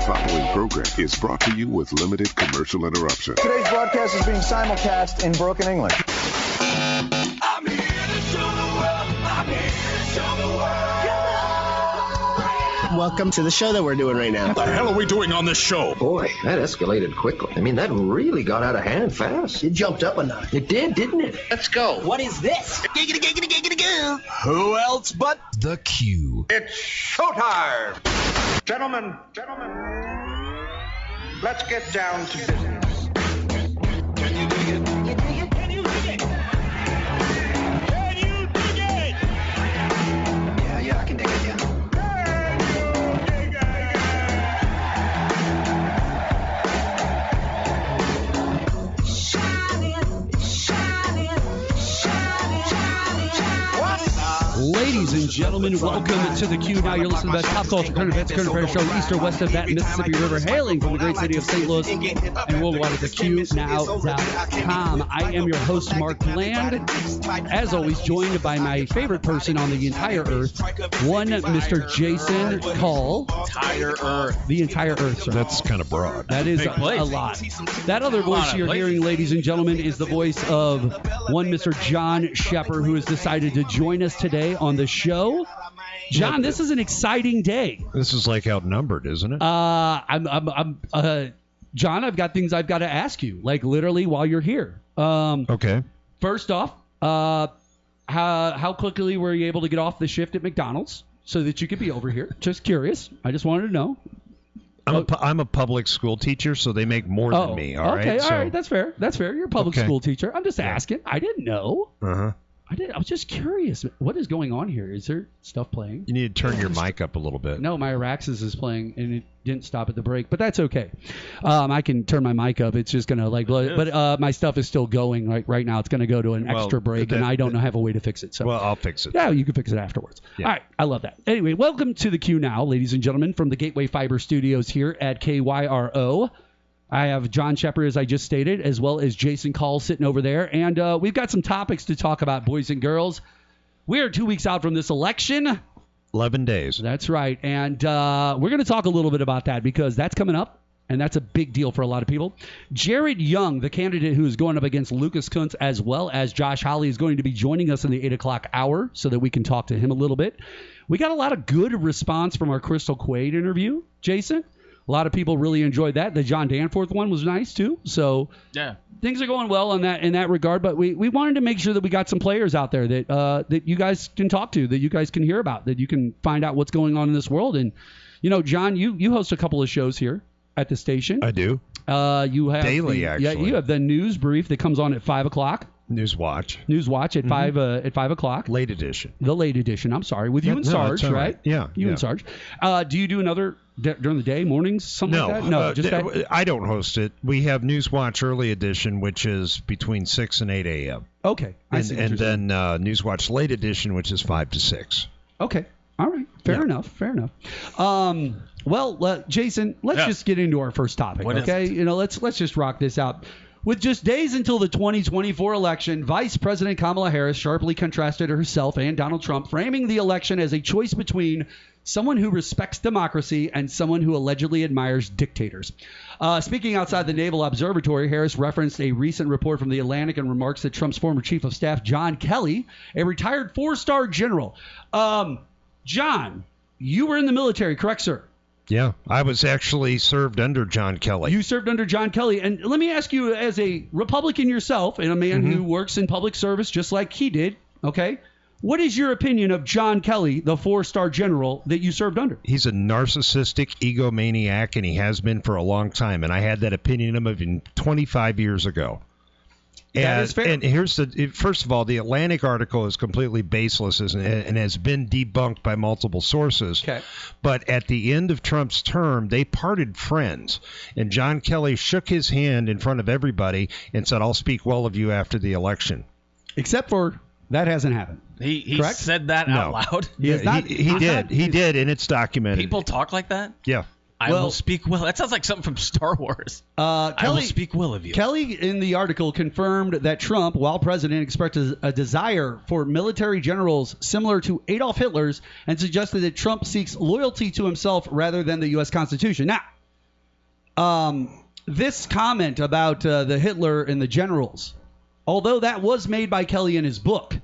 following program is brought to you with limited commercial interruption. Today's broadcast is being simulcast in broken English. I'm here to show the world. I'm here to show the world. Welcome to the show that we're doing right now. What the hell are we doing on this show? Boy, that escalated quickly. I mean, that really got out of hand fast. It jumped up a notch. It did, didn't it? Let's go. What is this? Giggity, giggity, giggity, goo. Who else but The Q? it's showtime! Gentlemen, let's get down to business. Can you dig it? Can you dig it? Can you dig it? Can you dig it? Yeah, I can dig it, yeah. Ladies and gentlemen, welcome to the Q. Now you're listening to the best pop culture, current events, current affairs show east or west of that Mississippi River, hailing from the great city of St. Louis and worldwide at the QNow.com. I am your host, Mark Bland, as always, joined by my favorite person on the entire earth, one Mr. Jason Kull. The entire earth, sir. That's kind of broad. That is a lot. That other voice you're hearing, ladies and gentlemen, is the voice of one Mr. John Scheper, who has decided to join us today on the show. John, this is an exciting day. This is like outnumbered, isn't it? John, I've got things I've got to ask you, like literally while you're here. Okay. First off, how quickly were you able to get off the shift at McDonald's so that you could be over here? Just curious. I just wanted to know. I'm a public school teacher, so they make more than me. All right. Okay, all right. That's fair. That's fair. You're a public school teacher. I'm just asking. I didn't know. Uh-huh. I was just curious. What is going on here? Is there stuff playing? You need to turn your mic up a little bit. No, my Araxis is playing, and it didn't stop at the break, but that's okay. I can turn my mic up. It's just going to but my stuff is still going right now. It's going to go to an extra break, and I don't have a way to fix it. So, well, I'll fix it. Yeah, you can fix it afterwards. Yeah. All right. I love that. Anyway, welcome to the Q Now, ladies and gentlemen, from the Gateway Fiber Studios here at KYRO. I have John Scheper, as I just stated, as well as Jason Kull sitting over there. And we've got some topics to talk about, boys and girls. We are 2 weeks out from this election. 11 days. That's right. And we're going to talk a little bit about that because that's coming up, and that's a big deal for a lot of people. Jared Young, the candidate who is going up against Lucas Kunce, as well as Josh Hawley, is going to be joining us in the 8 o'clock hour so that we can talk to him a little bit. We got a lot of good response from our Crystal Quaid interview, Jason. A lot of people really enjoyed that. The John Danforth one was nice, too. So yeah, things are going well in that regard. But we wanted to make sure that we got some players out there that you guys can talk to, that you guys can hear about, that you can find out what's going on in this world. And, John, you host a couple of shows here at the station. I do. You have daily, actually. Yeah, you have the news brief that comes on at 5 o'clock. Newswatch at 5 o'clock. Late edition. The late edition. I'm sorry, with you and Sarge, right? Yeah. You and Sarge. Do you do another during the day, mornings, something like that? No, I don't host it. We have Newswatch early edition, which is between 6 and 8 a.m. Okay. And then Newswatch late edition, which is 5 to 6. Okay. All right. Fair enough. Well, Jason, let's just get into our first topic. Okay. Let's just rock this out. With just days until the 2024 election, Vice President Kamala Harris sharply contrasted herself and Donald Trump, framing the election as a choice between someone who respects democracy and someone who allegedly admires dictators. Speaking outside the Naval Observatory, Harris referenced a recent report from The Atlantic and remarks that Trump's former chief of staff, John Kelly, a retired four-star general. John, you were in the military, correct, sir? Yeah, I was actually served under John Kelly. You served under John Kelly. And let me ask you, as a Republican yourself and a man who works in public service just like he did, okay, what is your opinion of John Kelly, the four-star general that you served under? He's a narcissistic egomaniac, and he has been for a long time. And I had that opinion of him 25 years ago. That is fair. And first of all, the Atlantic article is completely baseless and has been debunked by multiple sources. Okay. But at the end of Trump's term, they parted friends. And John Kelly shook his hand in front of everybody and said, "I'll speak well of you after the election." Except for that hasn't happened. He said that out loud? He did, and it's documented. People talk like that? Yeah. I will speak well. That sounds like something from Star Wars. I will speak well of you. Kelly, in the article, confirmed that Trump, while president, expressed a desire for military generals similar to Adolf Hitler's and suggested that Trump seeks loyalty to himself rather than the U.S. Constitution. Now, This comment about the Hitler and the generals, although that was made by Kelly in his book,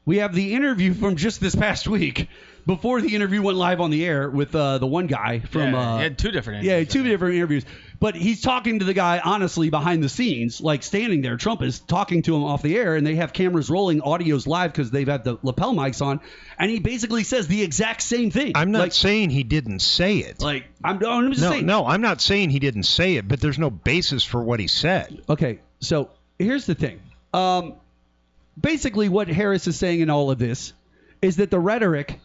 we have the interview from just this past week before the interview went live on the air with the one guy from. He had two different interviews. Yeah, two different interviews. But he's talking to the guy honestly behind the scenes, like standing there. Trump is talking to him off the air, and they have cameras rolling, audio's live because they've had the lapel mics on, and he basically says the exact same thing. I'm not saying he didn't say it. I'm just saying. No, I'm not saying he didn't say it, but there's no basis for what he said. Okay, so here's the thing. Basically, what Harris is saying in all of this is that the rhetoric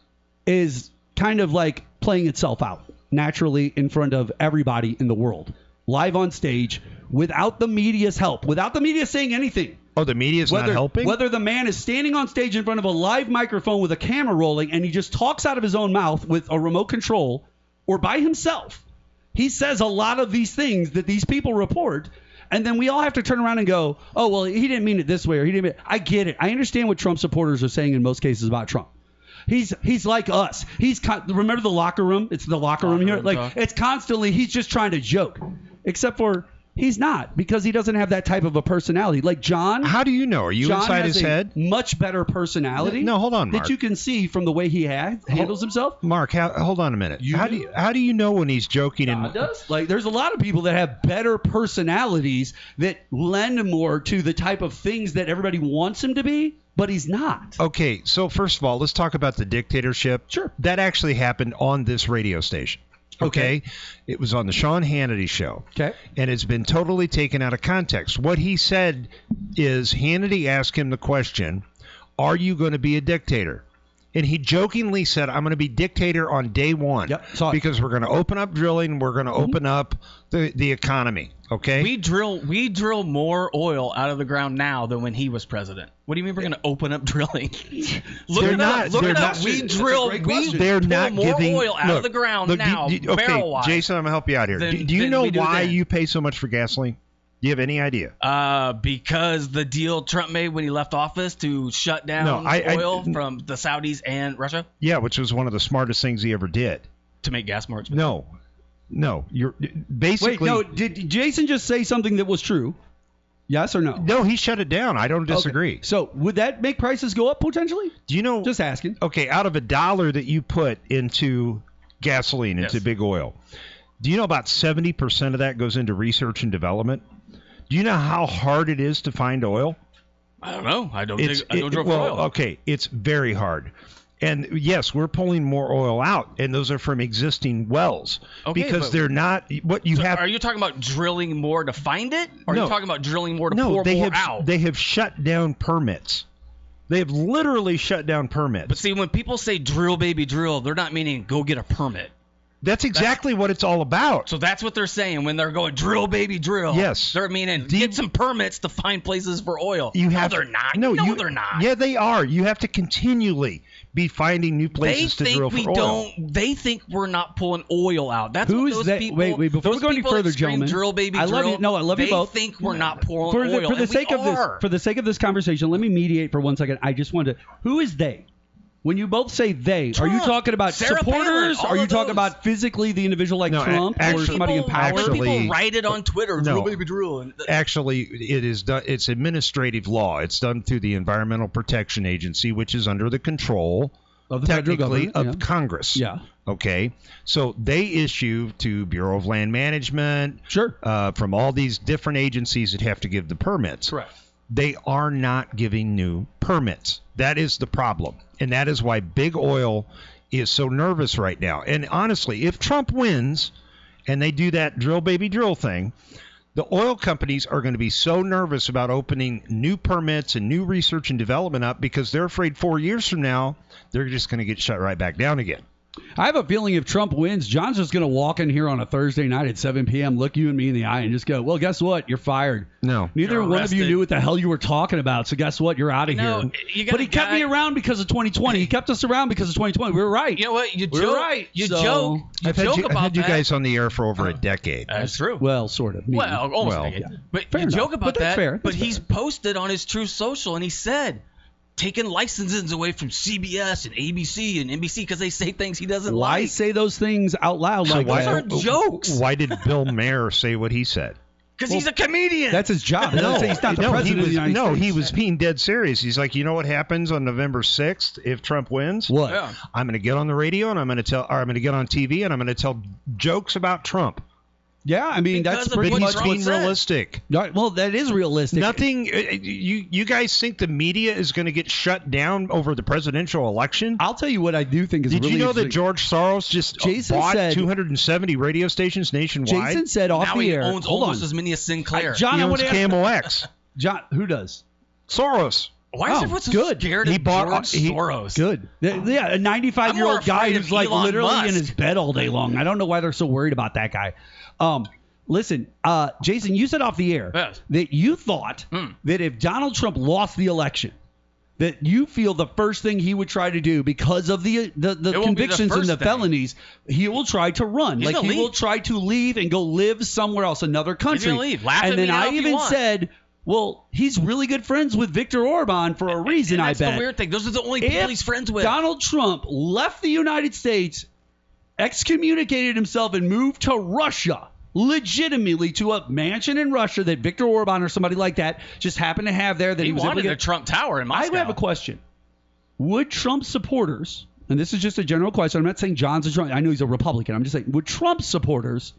is kind of like playing itself out naturally in front of everybody in the world, live on stage, without the media's help, without the media saying anything. Oh, the media's not helping? Whether the man is standing on stage in front of a live microphone with a camera rolling and he just talks out of his own mouth with a remote control or by himself, he says a lot of these things that these people report. And then we all have to turn around and go, oh, well, he didn't mean it this way, or he didn't mean it. I get it. I understand what Trump supporters are saying in most cases about Trump. He's like us. Remember the locker room? It's the locker room here. Like, it's constantly, he's just trying to joke. Except for he's not, because he doesn't have that type of a personality. Like John. How do you know? Are you John inside has his head? Much better personality. No, hold on, Mark. That you can see from the way he handles himself. Mark, hold on a minute. How do you know when he's joking? Does. Like, there's a lot of people that have better personalities that lend more to the type of things that everybody wants him to be, but he's not. Okay, so first of all, let's talk about the dictatorship. Sure. That actually happened on this radio station. Okay. It was on the Sean Hannity show. Okay. And it's been totally taken out of context. What he said is Hannity asked him the question, are you going to be a dictator? And he jokingly said, I'm going to be dictator on day one. Yep, because we're going to open up drilling. We're going to open up the economy. Okay. We drill more oil out of the ground now than when he was president. What do you mean we're going to open up drilling? Look it up. We drill more oil out of the ground now, barrel-wise. Jason, I'm going to help you out here. Do you know why you pay so much for gasoline? Do you have any idea? Because the deal Trump made when he left office to shut down oil from the Saudis and Russia? Yeah, which was one of the smartest things he ever did. To make gas more expensive? No. You're basically. Wait, no. Did Jason just say something that was true? Yes or no? No, he shut it down. I don't disagree. Okay. So would that make prices go up potentially? Do you know? Just asking. Okay, out of $1 that you put into gasoline, into big oil, do you know about 70% of that goes into research and development? Do you know how hard it is to find oil? I don't know. I don't drill for oil. Okay, it's very hard. And yes, we're pulling more oil out, and those are from existing wells because they're not what you have. Are you talking about drilling more to find it, or are you talking about drilling more to pour more out? They have shut down permits. They have literally shut down permits. But see, when people say drill, baby, drill, they're not meaning go get a permit. That's exactly what it's all about. So that's what they're saying when they're going drill, baby, drill. Yes. They're meaning get some permits to find places for oil. They're not. No, they're not. Yeah, they are. You have to continually be finding new places to drill for oil. They think we're not pulling oil out. That's what those people. Wait, before we go any further, gentlemen. Drill, baby, I love you. No, I love you both. They think we're not pouring oil. For the sake of this conversation, let me mediate for 1 second. I just wanted to. Who is they? When you both say they, Trump, are you talking about Sarah supporters? Palin, are you talking about physically the individual like Trump or somebody in power? People write it on Twitter. Drill, baby, drill. Actually, it is done. It's administrative law. It's done through the Environmental Protection Agency, which is under the control of the federal government of Congress. Yeah. Okay. So they issue to Bureau of Land Management. Sure. From all these different agencies that have to give the permits. Correct. They are not giving new permits. That is the problem. And that is why big oil is so nervous right now. And honestly, if Trump wins and they do that drill, baby, drill thing, the oil companies are going to be so nervous about opening new permits and new research and development up because they're afraid 4 years from now, they're just going to get shut right back down again. I have a feeling if Trump wins, John's just going to walk in here on a Thursday night at 7 p.m., look you and me in the eye, and just go, well, guess what? You're fired. No. Neither one of you knew what the hell you were talking about, so guess what? You're out of here. But he kept me around because of 2020. He kept us around because of 2020. We were right. You know what? We were right. You joke I've had you guys on the air for over a decade. That's true. Well, sort of. Well, almost a decade. Yeah. But fair you enough. joke about but that's that. Fair. But he's posted on his True Social, and he said, taking licenses away from CBS and ABC and NBC because they say things he doesn't like. Why say those things out loud? Those aren't jokes. Why did Bill Maher say what he said? Because he's a comedian. That's his job. He's not the president of the United States. He was being dead serious. He's like, you know what happens on November 6th if Trump wins? What? Yeah. I'm going to get on the radio and I'm going to get on TV and I'm going to tell jokes about Trump. Yeah, I mean, Because that's of pretty what much Trump being said. realistic. Well, that is realistic. Nothing. You guys think the media is going to get shut down over the presidential election? I'll tell you what I do think is Did really you know that interesting. George Soros just bought 270 radio stations nationwide? Jason said off Now the he air. owns Hold almost on. as many as Sinclair. John, He I owns want to ask. KMOX. John, who does? Soros. Why is everyone so good. scared He of bought- George he- Soros? Good. Yeah, a 95-year-old I'm more guy afraid who's of like Elon literally Musk. in his bed all day long. I don't know why they're so worried about that guy. Listen, Jason, you said off the air Yes. that you thought that if Donald Trump lost the election, that you feel the first thing he would try to do because of the won't be the convictions and first the thing. felonies, he will try to run. He's Like gonna he will leave. try to leave and go live somewhere else, another country. gonna leave. Laugh and at then me now I if you even want. said, well, he's really good friends with Viktor Orban for a reason, And I that's bet. the weird thing. Those are the only people If he's friends with. Donald Trump left the United States, excommunicated himself, and moved to Russia, legitimately to a mansion in Russia that Viktor Orban or somebody like that just happened to have there. That he was able to wanted get. a Trump Tower in Moscow. I have a question. Would Trump supporters, and this is just a general question, I'm not saying John's a Trump, I know he's a Republican, I'm just saying, would Trump supporters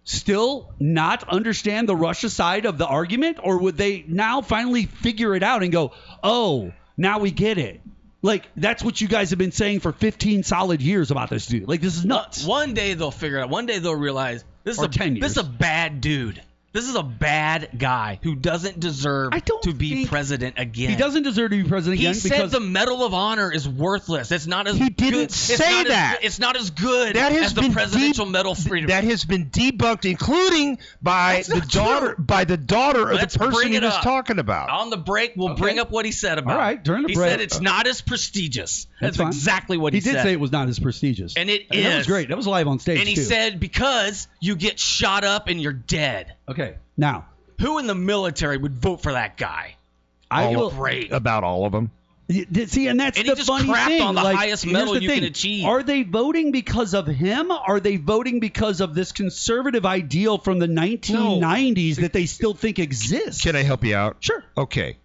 still not understand the Russia side of the argument, or would they now finally figure it out and go, oh, now we get it? Like, that's what you guys have been saying for 15 solid years about this dude. Like, this is nuts. One day they'll figure it out. One day they'll realize this Or 10 years. This is a bad dude. This is a bad guy who doesn't deserve to be president again. He doesn't deserve to be president again He said because the Medal of Honor is worthless. It's not as He didn't good. say it's not that. It's not as good That has as the been Presidential Medal of Freedom. That has been debunked, including by the daughter of Let's the person bring he it was up. talking about. On the break, we'll bring up what he said about All right, it. during the he break. said it's not as prestigious. That's fine. exactly what he he said. did say it was not as prestigious. And it That was is. great. That was live on stage, And he too. said because you get shot up and you're dead. Okay, now, Who in the military would vote for that guy? I will... Great. About all of them. See, and that's And he the just funny crapped thing. on the like, highest here's medal the you thing. can achieve. Are they voting because of him? Are they voting because of this conservative ideal from the 1990s that they still think exists? Can I help you out? Sure. Okay.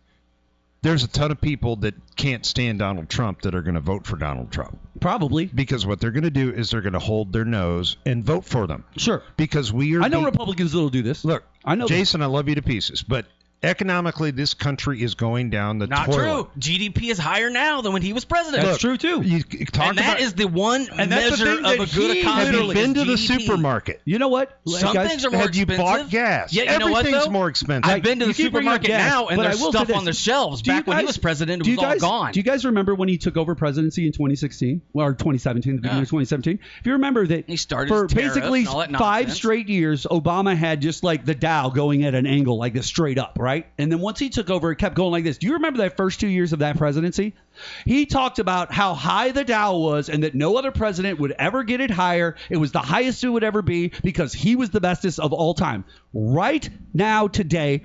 There's a ton of people that can't stand Donald Trump that are going to vote for Donald Trump. Probably. Because what they're going to do is they're going to hold their nose and vote for them. Sure. Because we are. I know Republicans that will do this. Look, I know Jason, I love you to pieces, but economically, this country is going down the Not toilet. true. GDP is higher now than when he was president. That's true, too. You talk And that about, is the one And that's the measure thing of that a good he economy. have you is been to the GDP. supermarket? You know what? Some Guys, things are more Have you expensive. bought gas? Yeah, you know what, Everything's though? more expensive. I've been to the You keep bringing up supermarket gas, now, and but there's I will say stuff this. on the shelves. Do you Back when he guys- was president, it do you was all guys- gone. Do you guys remember when he took over presidency in 2016? Well, or 2017, the beginning of 2017? If you remember that He started for his tariffs basically and all that 5 nonsense. straight years, Obama had just like the Dow going at an angle like this straight up, right? And then once he took over, it kept going like this. Do you remember that first 2 years of that presidency? He talked about how high the Dow was and that no other president would ever get it higher. It was the highest it would ever be because he was the bestest of all time. Right now, today,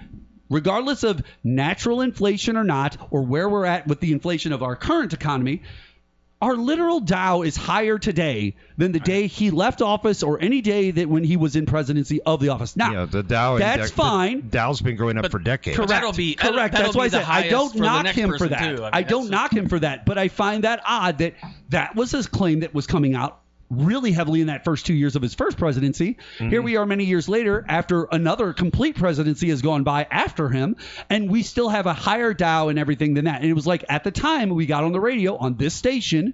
regardless of natural inflation or not, or where we're at with the inflation of our current economy, our literal Dow is higher today than the day he left office or any day that when he was in presidency of the office. Now, Yeah, the Dow that's index, fine. The Dow's been going up for decades. Correct. That'll be- correct. that'll That's why I be the said I highest don't for the knock next him for person, that. too. I mean, I don't that's knock him for that. But I find that odd that that was his claim that was coming out really heavily in that first 2 years of his first presidency. Here we are many years later after another complete presidency has gone by after him, and we still have a higher Dow and everything than that. And it was like at the time we got on the radio on this station,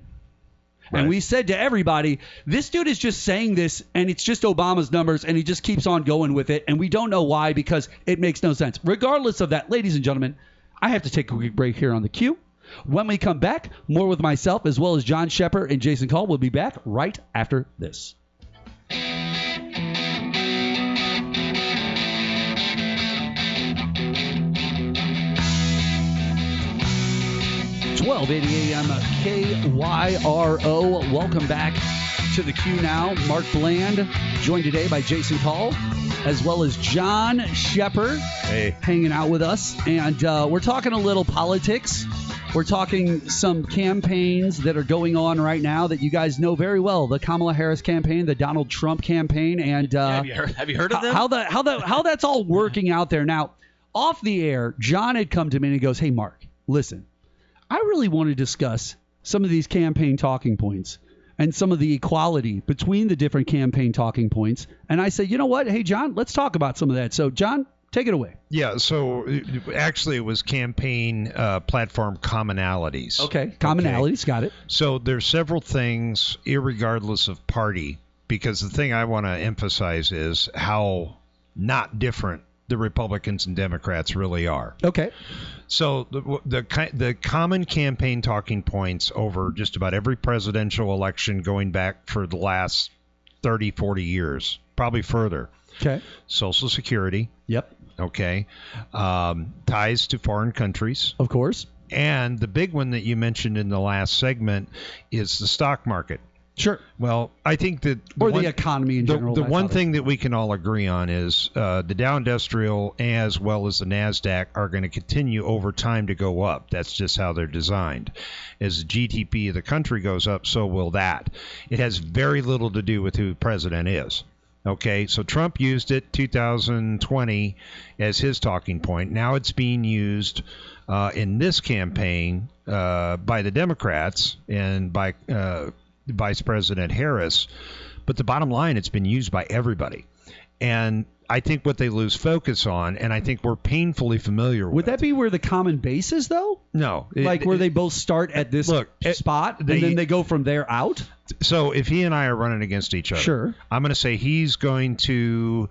and we said to everybody, this dude is just saying this, and it's just Obama's numbers, and he just keeps on going with it, and we don't know why because it makes no sense. Regardless of that, ladies and gentlemen, I have to take a quick break here on the Q. When we come back, more with myself as well as John Scheper and Jason Kull. We'll be back right after this. 1280 AM KYRO. Welcome back to the QNow. Mark Bland, joined today by Jason Kull, as well as John Scheper, hanging out with us. And we're talking a little politics. We're talking some campaigns that are going on right now that you guys know very well. The Kamala Harris campaign, the Donald Trump campaign, and have you heard of them? How that's all working out there. Now, off the air, John had come to me and he goes, "Hey, Mark, listen, I really want to discuss some of these campaign talking points and some of the equality between the different campaign talking points." And I said, "You know what? Hey, John, let's talk about some of that." So, John, take it away. Yeah, so actually it was campaign platform commonalities. Okay, commonalities, got it. So there's several things, irregardless of party, because the thing I want to emphasize is how not different the Republicans and Democrats really are. Okay. So the common campaign talking points over just about every presidential election going back for the last 30, 40 years, probably further. Okay. Social Security. Yep. Okay. Ties to foreign countries. Of course. And the big one that you mentioned in the last segment is the stock market. Sure. Well, I think that the economy in general. The one thing that we can all agree on is the Dow Industrial as well as the NASDAQ are going to continue over time to go up. That's just how they're designed. As the GDP of the country goes up, so will that. It has very little to do with who the president is. Okay, so Trump used it 2020 as his talking point. Now it's being used in this campaign by the Democrats and by Vice President Harris, but the bottom line, it's been used by everybody. And I think what they lose focus on, and I think we're painfully familiar with. Would that be where the common base is, though? No. Where they both start at this spot, and then they go from there out? So if he and I are running against each other, sure, I'm going to say he's going to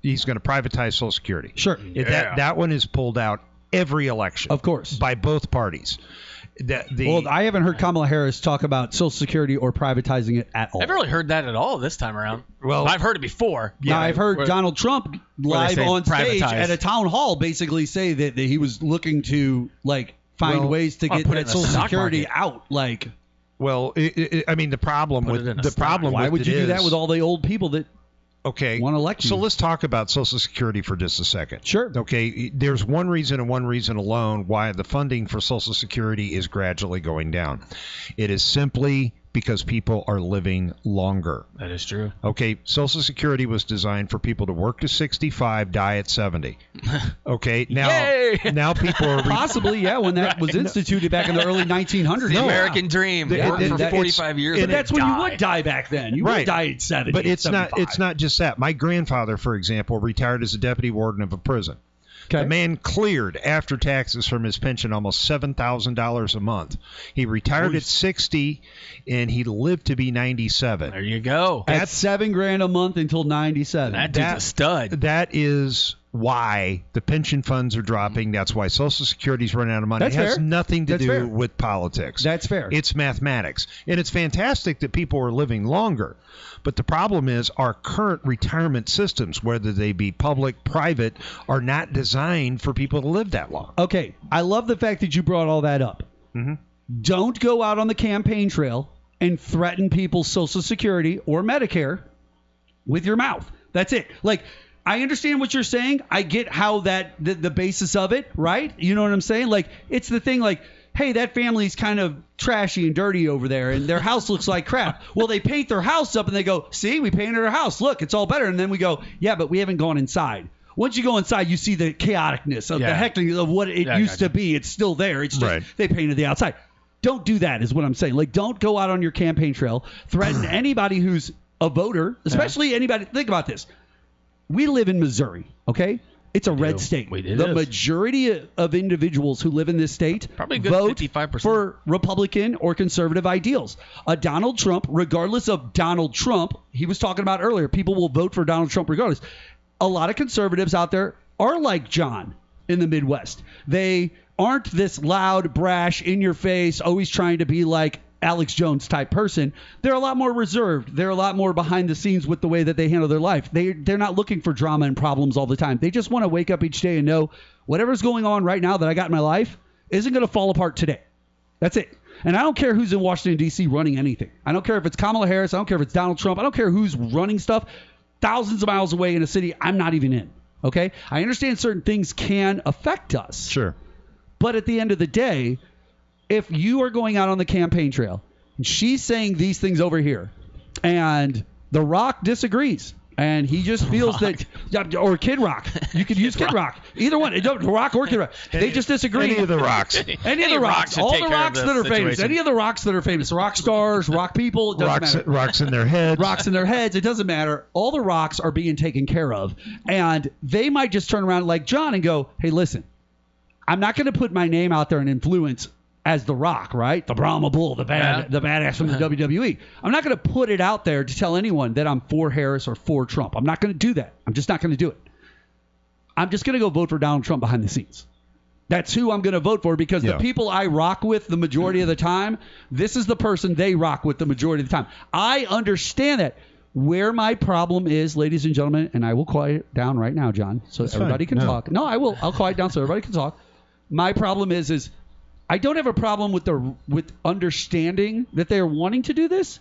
he's going to privatize Social Security. Sure. That one is pulled out every election. Of course. By both parties. Well, I haven't heard Kamala Harris talk about Social Security or privatizing it at all. I haven't really heard that at all this time around. Well, I've heard it before. Yeah, I've heard Donald Trump live on stage at a town hall basically say that he was looking to find ways to get that Social Security out. Well, I mean, the problem with why would you do that with all the old people that want to elect you? So let's talk about Social Security for just a second. Sure. Okay, there's one reason and one reason alone why the funding for Social Security is gradually going down. It is simply because people are living longer. That is true. Okay, Social Security was designed for people to work to 65, die at 70. Okay, now people are possibly when that was instituted back in the early 1900s. The American dream. Work for 45 years. But that's when you would die back then. You would die at 70. But it's not just that. My grandfather, for example, retired as a deputy warden of a prison. Okay. The man cleared after taxes from his pension almost $7,000 a month. He retired at 60, and he lived to be 97. There you go. That's $7,000 a month until 97. That dude's a stud. That is why the pension funds are dropping. That's why Social Security's running out of money. That's it has fair. nothing to That's do fair. with politics. That's fair. It's mathematics. And it's fantastic that people are living longer. But the problem is our current retirement systems, whether they be public, private, are not designed for people to live that long. Okay. I love the fact that you brought all that up. Mm-hmm. Don't go out on the campaign trail and threaten people's Social Security or Medicare with your mouth. That's it. I understand what you're saying. I get how the basis of it, right? You know what I'm saying? It's the thing hey, that family's kind of trashy and dirty over there, and their house looks like crap. Well, they paint their house up, and they go, see, we painted our house. Look, it's all better. And then we go, yeah, but we haven't gone inside. Once you go inside, you see the chaoticness of the heckling of what it used to be. It's still there. It's just they painted the outside. Don't do that is what I'm saying. Don't go out on your campaign trail, threaten anybody who's a voter, especially anybody. Think about this. We live in Missouri, okay? It's a red state. The majority of individuals who live in this state vote 55%. For Republican or conservative ideals. Donald Trump, regardless of Donald Trump, he was talking about earlier, people will vote for Donald Trump regardless. A lot of conservatives out there are like John in the Midwest. They aren't this loud, brash, in your face, always trying to be like Alex Jones type person. They're a lot more reserved. They're a lot more behind the scenes with the way that they handle their life. They're not looking for drama and problems all the time. They just want to wake up each day and know whatever's going on right now that I got in my life isn't going to fall apart today. That's it. And I don't care who's in Washington, D.C. running anything. I don't care if it's Kamala Harris. I don't care if it's Donald Trump. I don't care who's running stuff thousands of miles away in a city I'm not even in. Okay? I understand certain things can affect us. Sure. But at the end of the day, if you are going out on the campaign trail, and she's saying these things over here, and The Rock disagrees, and he just feels that, or Kid Rock, you could use Kid Rock, either one, The Rock or Kid Rock, they just disagree. Any of the Rocks, any of the Rocks, all the Rocks that are famous, any of the Rocks that are famous, rock stars, rock people, it doesn't matter. Rocks in their heads, rocks in their heads, it doesn't matter. All the Rocks are being taken care of, and they might just turn around like John and go, hey, listen, I'm not going to put my name out there and influence as The Rock, right? The Brahma Bull, the badass from the WWE. I'm not going to put it out there to tell anyone that I'm for Harris or for Trump. I'm not going to do that. I'm just not going to do it. I'm just going to go vote for Donald Trump behind the scenes. That's who I'm going to vote for because the people I rock with the majority of the time, this is the person they rock with the majority of the time. I understand that. Where my problem is, ladies and gentlemen, and I will quiet it down right now, John, so everybody can talk. No, I will. I'll quiet down so everybody can talk. My problem is I don't have a problem with understanding that they're wanting to do this.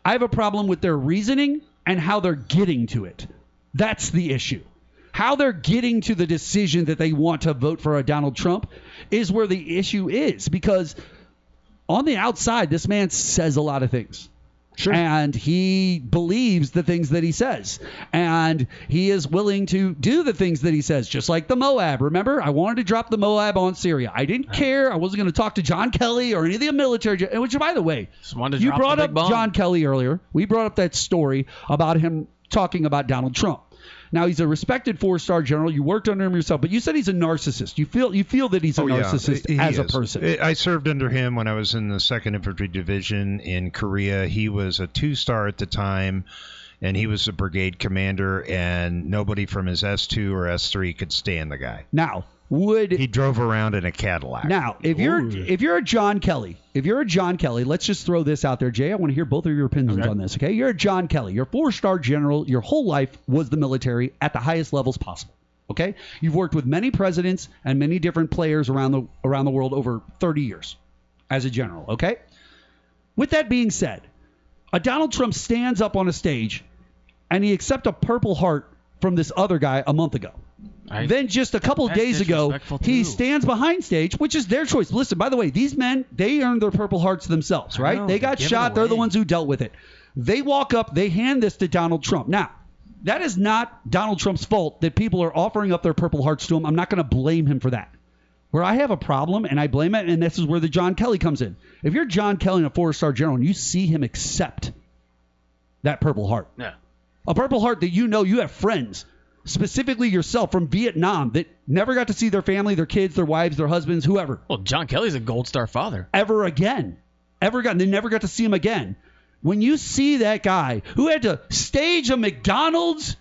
I have a problem with their reasoning and how they're getting to it. That's the issue. How they're getting to the decision that they want to vote for a Donald Trump is where the issue is. Because on the outside, this man says a lot of things. Sure. And he believes the things that he says. And he is willing to do the things that he says, just like the Moab. Remember, I wanted to drop the Moab on Syria. I didn't care. I wasn't going to talk to John Kelly or any of the military. Which, by the way, you brought up John Kelly earlier. We brought up that story about him talking about Donald Trump. Now, he's a respected 4-star general. You worked under him yourself, but you said he's a narcissist. You feel that he's a narcissist as a person. I served under him when I was in the 2nd Infantry Division in Korea. He was a 2-star at the time, and he was a brigade commander, and nobody from his S2 or S3 could stand the guy. Now, he drove around in a Cadillac. Now, if you're a John Kelly, let's just throw this out there, Jay. I want to hear both of your opinions on this, okay? You're a John Kelly. You're a 4-star general. Your whole life was the military at the highest levels possible, okay? You've worked with many presidents and many different players around the world over 30 years as a general, okay? With that being said, a Donald Trump stands up on a stage and he accepts a Purple Heart from this other guy a month ago. Then just a couple of days ago, he stands behind stage, which is their choice. Listen, by the way, these men, they earned their Purple Hearts themselves, right? They got shot. They're the ones who dealt with it. They walk up. They hand this to Donald Trump. Now, that is not Donald Trump's fault that people are offering up their Purple Hearts to him. I'm not going to blame him for that. Where I have a problem, and I blame it, and this is where the John Kelly comes in. If you're John Kelly and a 4-star general, and you see him accept that Purple Heart, a Purple Heart that you know you have friends, specifically yourself from Vietnam, that never got to see their family, their kids, their wives, their husbands, whoever. Well, John Kelly's a Gold Star father. They never got to see him again. When you see that guy who had to stage a McDonald's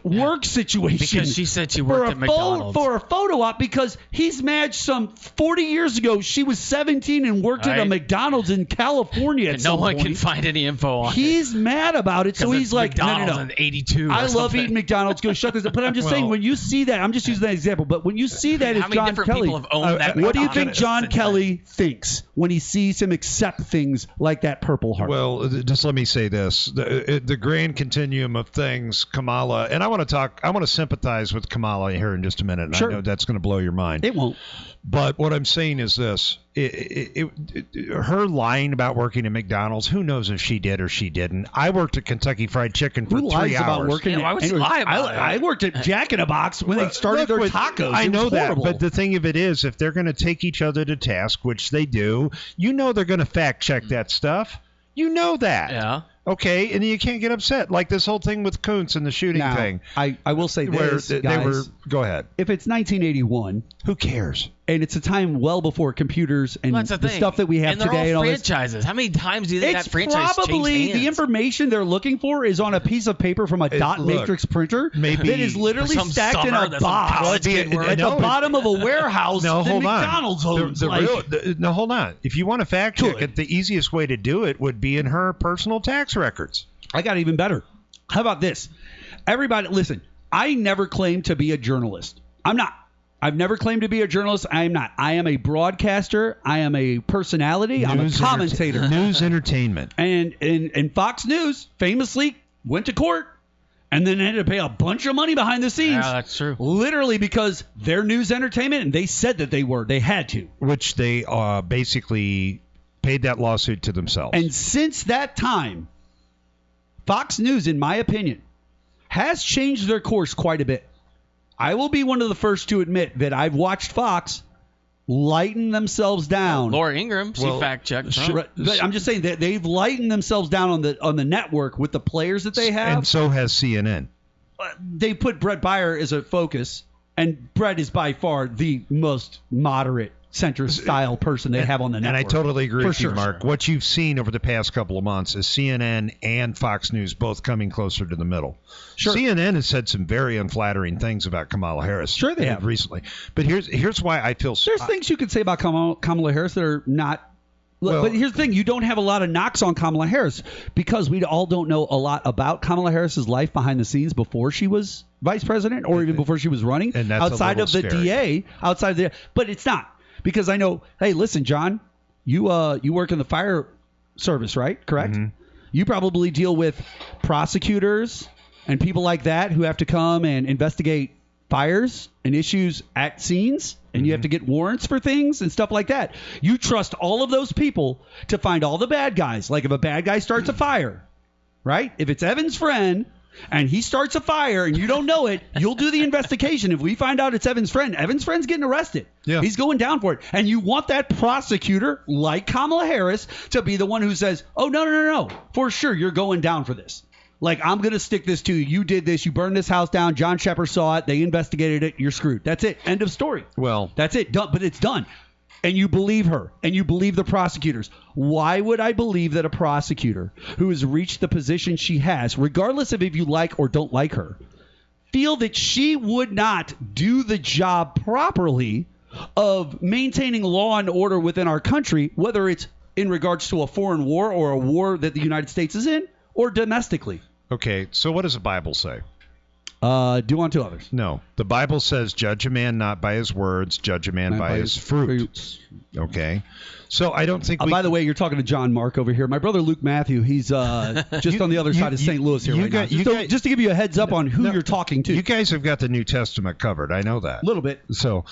work situation because she said she worked at McDonald's for a photo op because he's mad some 40 years ago she was 17 and worked at a McDonald's in California at some point. No one can find any info on He's mad about it, so he's like, McDonald's no. in 82 I love eating McDonald's. Go shut this up. But I'm just saying, when you see that, I'm just using that example, but when you see that as John Kelly, what do you think John Kelly thinks when he sees him accept things like that Purple Heart? Well, just let me say this. The grand continuum of things, Kamala, and I want to sympathize with Kamala here in just a minute. And I know that's going to blow your mind. It won't. But what I'm saying is this. Her lying about working at McDonald's, who knows if she did or she didn't. I worked at Kentucky Fried Chicken for 3 hours. Who lies about working why would she lie about it? I worked at Jack in a Box when they started their tacos. I know that, but the thing of it is, if they're going to take each other to task, which they do, you know they're going to fact check that stuff. You know that. Yeah. Okay, and you can't get upset. Like this whole thing with Kunce and the shooting thing. I will say this, guys. Go ahead. If it's 1981, who cares? And it's a time well before computers and the stuff that we have today. And all franchises. How many times do you think that franchise changed hands? It's probably the information they're looking for is on a piece of paper from a dot matrix printer that is literally stacked in a box at the bottom of a warehouse that McDonald's owns. No, hold on. If you want to fact check it, the easiest way to do it would be in her personal tax records. I got even better. How about this? Everybody, listen, I never claimed to be a journalist. I'm not. I've never claimed to be a journalist. I am not. I am a broadcaster. I am a personality. I'm a commentator. News entertainment. And Fox News famously went to court And then they had to pay a bunch of money behind the scenes. Yeah, that's true. Literally because they're news entertainment, and they said that they had to. Which they basically paid that lawsuit to themselves. And since that time, Fox News, in my opinion, has changed their course quite a bit. I will be one of the first to admit that I've watched Fox lighten themselves down. Laura Ingraham, she fact-checked Trump. I'm just saying that they've lightened themselves down on the network with the players that they have. And so has CNN. They put Brett Baier as a focus, and Brett is by far the most moderate centrist style person they have on the network. And I totally agree with you, Mark. What you've seen over the past couple of months is CNN and Fox News both coming closer to the middle. Sure. CNN has said some very unflattering things about Kamala Harris. Sure they have. Recently. But here's why I feel... There's things you could say about Kamala Harris that are not... but here's the thing. You don't have a lot of knocks on Kamala Harris because we all don't know a lot about Kamala Harris's life behind the scenes before she was vice president or even before she was running. And that's outside of the DA. But it's not. Because I know, hey, listen, John, you work in the fire service, right? Correct? Mm-hmm. You probably deal with prosecutors and people like that who have to come and investigate fires and issues at scenes, and you have to get warrants for things and stuff like that. You trust all of those people to find all the bad guys. Like if a bad guy starts a fire, right? If it's Evan's friend and he starts a fire and you don't know it, you'll do the investigation. If we find out it's Evan's friend's getting arrested. Yeah. He's going down for it. And you want that prosecutor, like Kamala Harris, to be the one who says, oh, no. For sure, you're going down for this. Like, I'm going to stick this to you. You did this. You burned this house down. John Scheper saw it. They investigated it. You're screwed. That's it. End of story. Well, that's it. Done. But it's done. And you believe her, and you believe the prosecutors. Why would I believe that a prosecutor who has reached the position she has, regardless of if you like or don't like her, feel that she would not do the job properly of maintaining law and order within our country, whether it's in regards to a foreign war or a war that the United States is in, or domestically? Okay, so what does the Bible say? Do unto others. No. The Bible says, judge a man not by his words, judge a man by his fruits. Okay. So I don't think by the way, you're talking to John Mark over here. My brother Luke Matthew, he's just on the other side of St. Louis here right now. Just to give you a heads up on who you're talking to. You guys have got the New Testament covered. I know that. A little bit. So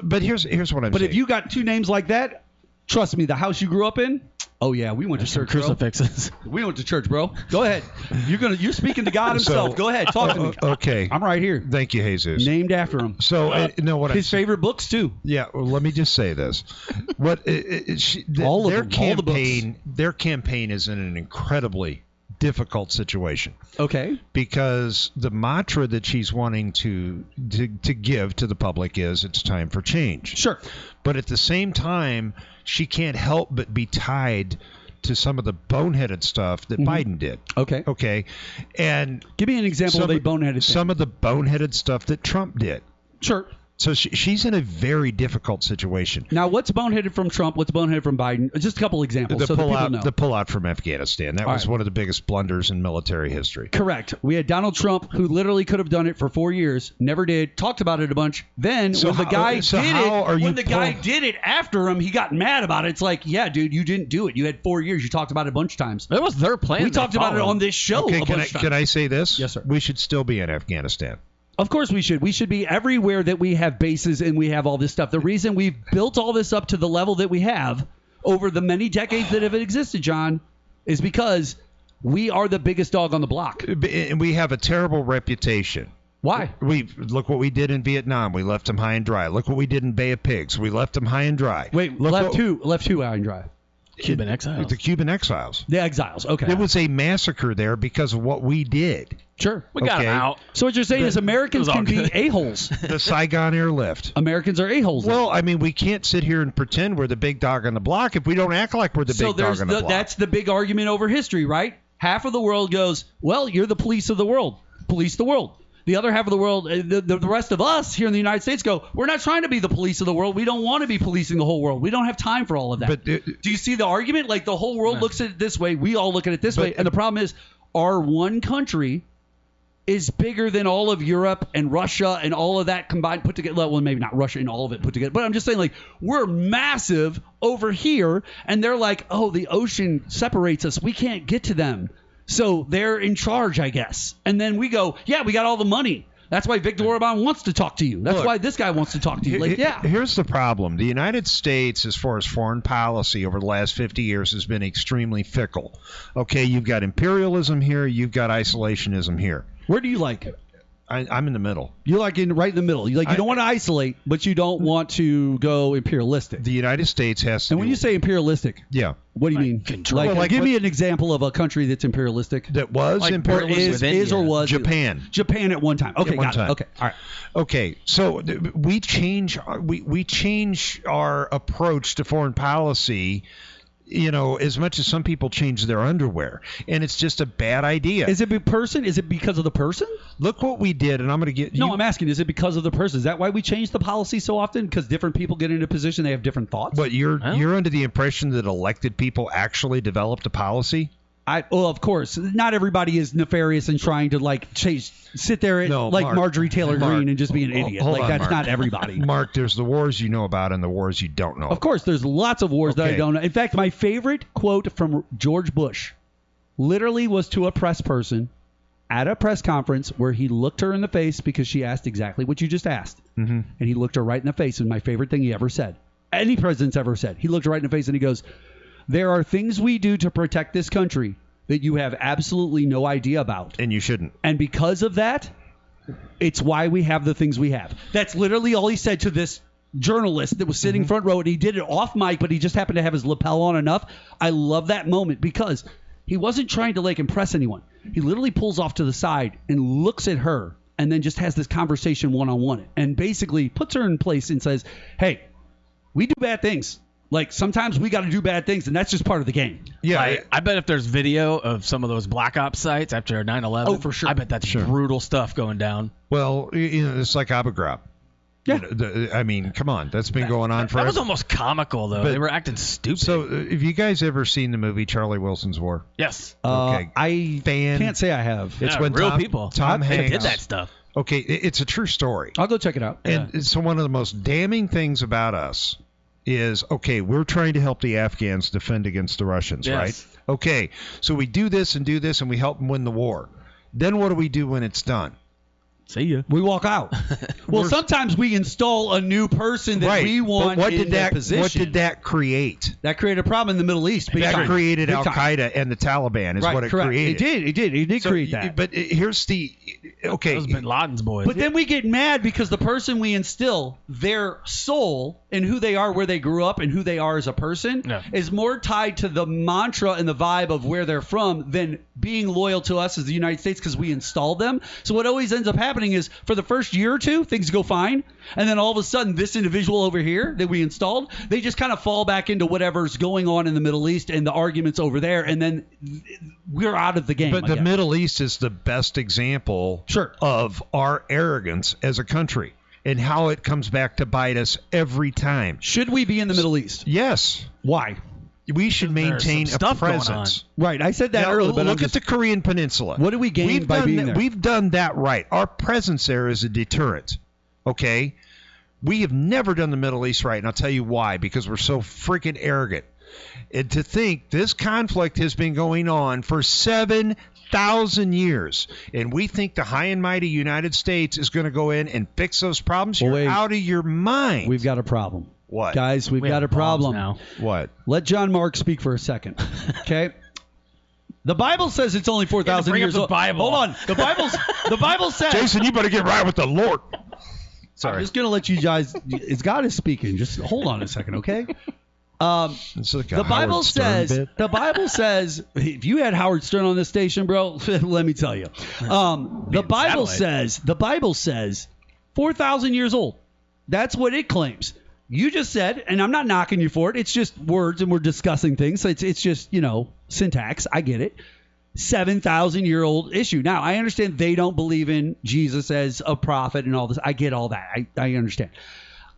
but here's what I'm saying. But if you got two names like that, trust me, the house you grew up in, oh yeah, we went to church, crucifixes. Bro. We went to church, bro. Go ahead. You're speaking to God himself. Go ahead, talk to me. Okay, I'm right here. Thank you, Jesus. Named after him. So his favorite books too. Yeah. Well, let me just say this. Their campaign is in an incredibly difficult situation. Okay. Because the mantra that she's wanting to give to the public is it's time for change. Sure. But at the same time, she can't help but be tied to some of the boneheaded stuff that Biden did. Okay. Okay. And give me an example of a boneheaded thing. Some of the boneheaded stuff that Trump did. Sure. So she's in a very difficult situation. Now, what's boneheaded from Trump? What's boneheaded from Biden? Just a couple examples the pullout from Afghanistan. That was one of the biggest blunders in military history. Correct. We had Donald Trump, who literally could have done it for 4 years, never did, talked about it a bunch. Then when the guy did it after him, he got mad about it. It's like, yeah, dude, you didn't do it. You had 4 years. You talked about it a bunch of times. It was their plan. We talked about it on this show a bunch of times. Can I say this? Yes, sir. We should still be in Afghanistan. Of course we should. We should be everywhere that we have bases and we have all this stuff. The reason we've built all this up to the level that we have over the many decades that have existed, John, is because we are the biggest dog on the block. And we have a terrible reputation. Why? Look what we did in Vietnam. We left them high and dry. Look what we did in Bay of Pigs. We left them high and dry. Wait, left who high and dry? Cuban exiles. The Cuban exiles. The exiles, okay. It was a massacre there because of what we did. Sure. We got them out. So what you're saying is Americans can be a-holes. The Saigon airlift. Americans are a-holes. Well, I mean, we can't sit here and pretend we're the big dog on the block if we don't act like we're the big dog on the block. That's the big argument over history, right? Half of the world goes, well, you're the police of the world. Police the world. The other half of the world, the rest of us here in the United States go, we're not trying to be the police of the world. We don't want to be policing the whole world. We don't have time for all of that. But do you see the argument? Like the whole world looks at it this way. We all look at it this way. And the problem is our one country is bigger than all of Europe and Russia and all of that combined put together. Well, maybe not Russia and all of it put together. But I'm just saying, like, we're massive over here. And they're like, oh, the ocean separates us. We can't get to them. So they're in charge, I guess. And then we go, yeah, we got all the money. That's why Viktor Orban wants to talk to you. That's why this guy wants to talk to you. Like, yeah. Here's the problem. The United States, as far as foreign policy over the last 50 years, has been extremely fickle. Okay, you've got imperialism here. You've got isolationism here. Where do you like it? I'm in the middle. You like right in the middle. You don't want to isolate, but you don't want to go imperialistic. The United States has to. And when you say imperialistic, yeah, what do you mean? Control. Give me an example of a country that's imperialistic. That was imperialistic. Is or was Japan. Japan at one time. Okay, got it. Okay, all right. Okay, so we change our approach to foreign policy. As much as some people change their underwear, and it's just a bad idea. Is it person? Is it because of the person? Look what we did, and I'm going to get. No, I'm asking. Is it because of the person? Is that why we change the policy so often? Because different people get into a position, they have different thoughts. But you're under the impression that elected people actually developed a policy. Well, of course, not everybody is nefarious and trying to sit there Mark, Marjorie Taylor Greene and just be an idiot. That's Mark. Not everybody. Mark, there's the wars you know about and the wars you don't know. Of course, there's lots of wars that I don't know. In fact, my favorite quote from George Bush literally was to a press person at a press conference where he looked her in the face because she asked exactly what you just asked. Mm-hmm. And he looked her right in the face, and my favorite thing he ever said. Any president's ever said. He looked her right in the face and he goes, "There are things we do to protect this country that you have absolutely no idea about. And you shouldn't. And because of that, it's why we have the things we have." That's literally all he said to this journalist that was sitting front row. And he did it off mic, but he just happened to have his lapel on enough. I love that moment because he wasn't trying to impress anyone. He literally pulls off to the side and looks at her and then just has this conversation one-on-one and basically puts her in place and says, "Hey, we do bad things. Sometimes we got to do bad things, and that's just part of the game." Yeah, I bet if there's video of some of those black ops sites after 9/11, oh, for sure. I bet that's brutal stuff going down. Well, it's like Abu Ghraib. Yeah. Come on. That's been going on forever. That was almost comical, though. They were acting stupid. So, have you guys ever seen the movie Charlie Wilson's War? Yes. Okay. I can't say I have. It's when real people. Tom Hanks did that stuff. Okay, it's a true story. I'll go check it out. And so one of the most damning things about us is, we're trying to help the Afghans defend against the Russians, right? Okay, so we do this, and we help them win the war. Then what do we do when it's done? See ya. We walk out. Well, sometimes we install a new person that we want in that position. What did that create? That created a problem in the Middle East. That created Al-Qaeda and the Taliban is what it created. It did create that. But here's the... Okay. Those Bin Laden's boys. But then we get mad because the person we instill, their soul and who they are, where they grew up, and who they are as a person is more tied to the mantra and the vibe of where they're from than being loyal to us as the United States because we installed them. So what always ends up happening is for the first year or two, things go fine. And then all of a sudden, this individual over here that we installed, they just kind of fall back into whatever's going on in the Middle East and the arguments over there. And then we're out of the game. But the Middle East is the best example of our arrogance as a country and how it comes back to bite us every time. Should we be in the Middle East? Yes. Why? We should maintain a presence. Right. I said that earlier. But look at the Korean Peninsula. What do we gain by being there? We've done that right. Our presence there is a deterrent. Okay? We have never done the Middle East right, and I'll tell you why. Because we're so freaking arrogant. And to think this conflict has been going on for 7,000 years, and we think the high and mighty United States is going to go in and fix those problems? You're out of your mind. We've got a problem. What? Guys, we've got a problem now. What? Let John Mark speak for a second. Okay? The Bible says it's only 4,000 years old. Hold on. The Bible says... Jason, you better get right with the Lord. Sorry. I'm just going to let you guys... It's God is speaking. Just hold on a second, okay? The Bible says, if you had Howard Stern on this station, bro, let me tell you. The Bible says 4,000 years old. That's what it claims. You just said, and I'm not knocking you for it. It's just words, and we're discussing things. So it's just, syntax. I get it. 7,000-year-old issue. Now, I understand they don't believe in Jesus as a prophet and all this. I get all that. I understand.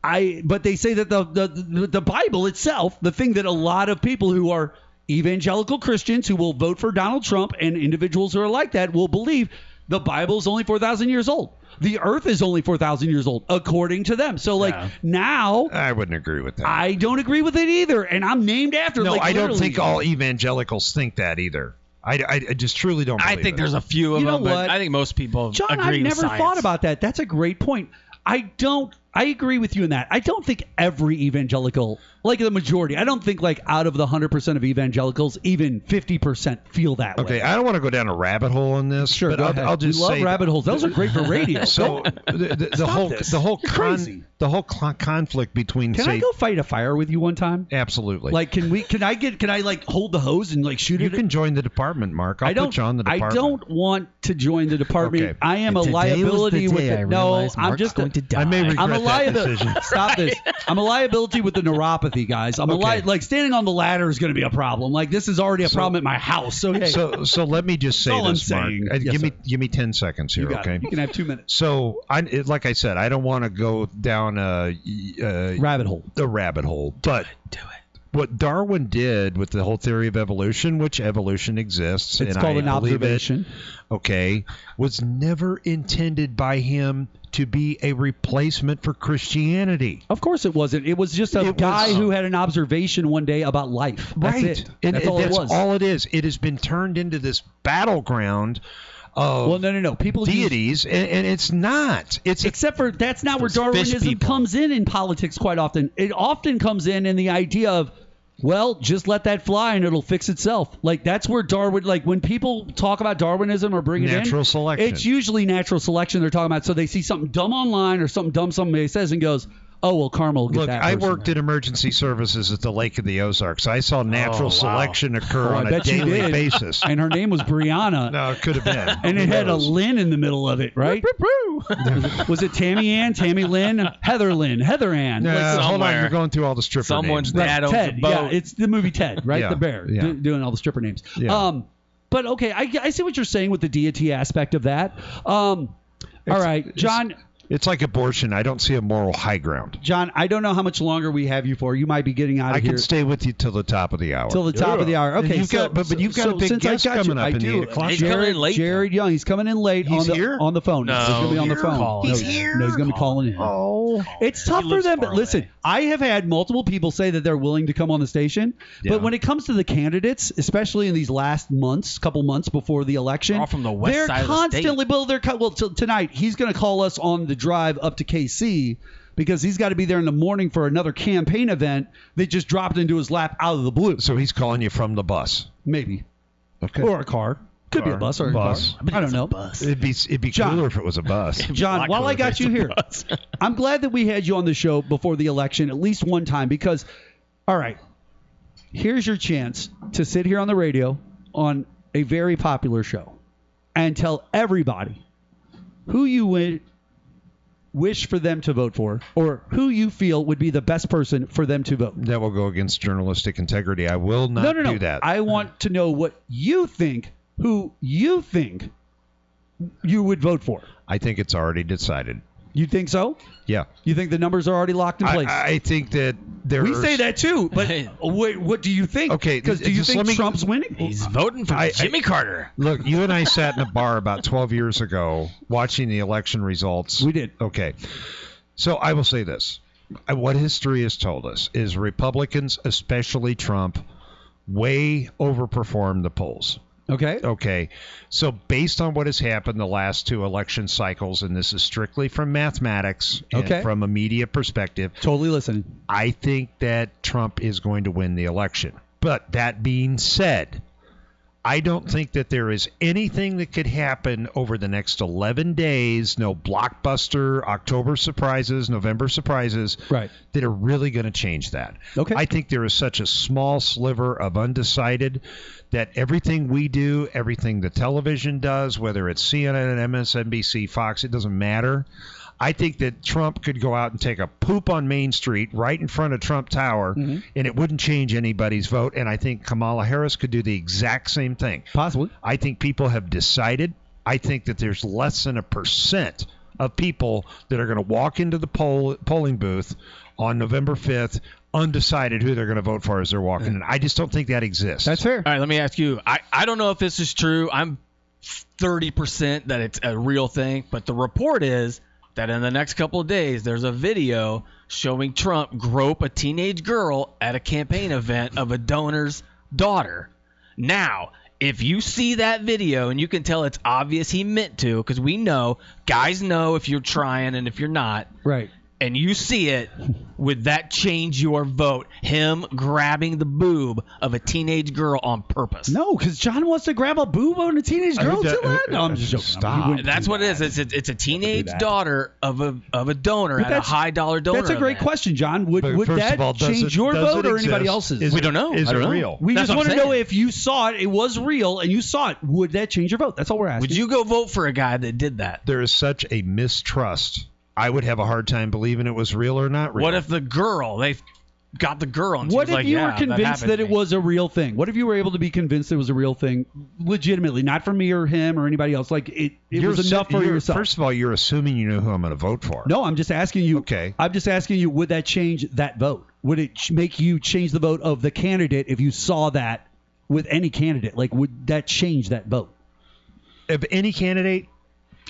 But they say that the Bible itself, the thing that a lot of people who are evangelical Christians who will vote for Donald Trump and individuals who are like that will believe the Bible is only 4,000 years old. The earth is only 4,000 years old, according to them. So, now... I wouldn't agree with that. I don't agree with it either, and I'm named after... No, I don't think all evangelicals think that either. I just truly don't believe I think it. there's a few of You know them, but what? I think most people John, agree I've with never science. thought about that. That's a great point. I agree with you in that. I don't think every evangelical, like the majority, I don't think like out of the 100% of evangelicals, even 50% feel that way. Okay, I don't want to go down a rabbit hole on this, Sure, but go ahead. I'll just we love say rabbit holes. Those are great for radio. So the whole conflict between Can I go fight a fire with you one time? Absolutely. Like, can I like hold the hose and like shoot you it? can join the department, Mark. I'll put you on the department. I don't want to join the department. Okay. I am a Today liability was the with day it. I No, realized I'm Mark's just going to die. I may regret I'm a that liability. decision. Stop this. I'm a liability with the neuropathy, guys. I'm Okay. like standing on the ladder is going to be a problem. Like this is already a problem at my house. So hey, So let me just say all I'm this, Mark. saying. Yes, Give me 10 seconds here, you got okay? it. You can have 2 minutes. So, like I said, I don't want to go down a Rabbit hole. but Do it. what Darwin did with the whole theory of evolution, which evolution exists, It's and called I an believe observation. okay, was never intended by him to be a replacement for Christianity. Of course it wasn't. It was just a guy who had an observation one day about life. That's Right. it. And That's all it was. all it is. It has been turned into this battleground of Well, no. People use, deities, and it's not. It's except for that's not where Those fish Darwinism people. comes in politics quite often. It often comes in the idea of, well, just let that fly and it'll fix itself. Like that's where Darwin, like when people talk about Darwinism or bring it in, Natural selection. it's usually natural selection they're talking about. So they see something dumb online or something dumb somebody says and goes, oh, well, karma will get Look, that I person. worked in emergency services at the Lake of the Ozarks. I saw natural wow. selection occur Oh, I on a bet you daily did. basis. And her name was Brianna. No, it could have been. And it Who had a knows? Lynn in the middle of it, right? was it Tammy Ann, Tammy Lynn, Heather Ann? Nah, Like, hold on, somewhere. you're going through all the stripper Someone's names. dad owns Ted, a boat. yeah, it's the movie Ted, right? Yeah, The bear, yeah. doing all the stripper names. Yeah. But okay, I see what you're saying with the deity aspect of that. All right, John. It's like abortion. I don't see a moral high ground. John, I don't know how much longer we have you for. You might be getting out of I here can stay with you till the top of the hour. till the top of the hour. And Okay, you've got- but you've got a big since I guest got coming you, up I in the do. 8 o'clock He's coming in late. Jared Young, he's coming in late. He's here? on the phone. No, he's gonna be on the he's phone. calling. No, He's here. No, he's gonna be calling in. Oh. It's tough He for lives them, far but listen, away. I have had multiple people say that they're willing to come on the station, Yeah. but when it comes to the candidates, especially in these last couple months before the election, They're all from the west they're side of the constantly, tonight he's going to call us on the drive up to KC because he's got to be there in the morning for another campaign event that just dropped into his lap out of the blue. So he's calling you from the bus. Maybe. Okay. Or a car. Could be a bus or a Bus. car. I don't know. It'd be John. cooler if it was a bus. John, Black while I Clover got you takes here, the bus. I'm glad that we had you on the show before the election at least one time because, all right, here's your chance to sit here on the radio on a very popular show and tell everybody who you wish for them to vote for or who you feel would be the best person for them to vote. That will go against journalistic integrity. I will not No. do that. I want to know what you think, who you think you would vote for. I think it's already decided. You think so? Yeah. You think the numbers are already locked in place? I think that there We are- say that too, but wait, what do you think? Okay, because do you just think let me- Trump's winning? He's voting for Jimmy Carter. Look, you and I sat in a bar about 12 years ago watching the election results. We did. Okay. So I will say this. What history has told us is Republicans, especially Trump, way overperformed the polls. Okay. Okay. So based on what has happened the last two election cycles, and this is strictly from mathematics and Okay. from a media perspective, Totally listening. I think that Trump is going to win the election. But that being said, I don't think that there is anything that could happen over the next 11 days, no blockbuster October surprises, November surprises, Right. that are really going to change that. Okay. I think there is such a small sliver of undecided that everything we do, everything the television does, whether it's CNN, MSNBC, Fox, it doesn't matter. I think that Trump could go out and take a poop on Main Street right in front of Trump Tower, and it wouldn't change anybody's vote. And I think Kamala Harris could do the exact same thing. Possibly. I think people have decided. I think that there's less than 1% of people that are going to walk into the polling booth on November 5th undecided who they're going to vote for as they're walking in. I just don't think that exists. That's fair. All right, let me ask you. I don't know if this is true. I'm 30% that it's a real thing, but the report is that in the next couple of days, there's a video showing Trump grope a teenage girl at a campaign event of a donor's daughter. Now, if you see that video and you can tell it's obvious he meant to, because we know, guys know if you're trying and if you're not. Right. And you see it, would that change your vote? Him grabbing the boob of a teenage girl on purpose? No, because John wants to grab a boob on a teenage girl. No, I'm just joking. Stop. That's what it is. It's a teenage daughter of a donor at a high dollar donor. That's a great question, John. Would that change your vote or anybody else's? We don't know. Is it real? We just want to know if you saw it, it was real, and you saw it. Would that change your vote? That's all we're asking. Would you go vote for a guy that did that? There is such a mistrust. I would have a hard time believing it was real or not real. What if they got the girl and she what was like, if you yeah, were convinced that it was a real thing? What if you were able to be convinced it was a real thing legitimately, not for me or him or anybody else? Like it was enough for yourself. First of all, you're assuming you know who I'm going to vote for. No, I'm just asking you. Okay. I'm just asking you, would that change that vote? Would it make you change the vote of the candidate if you saw that with any candidate? Like, would that change that vote? Of any candidate?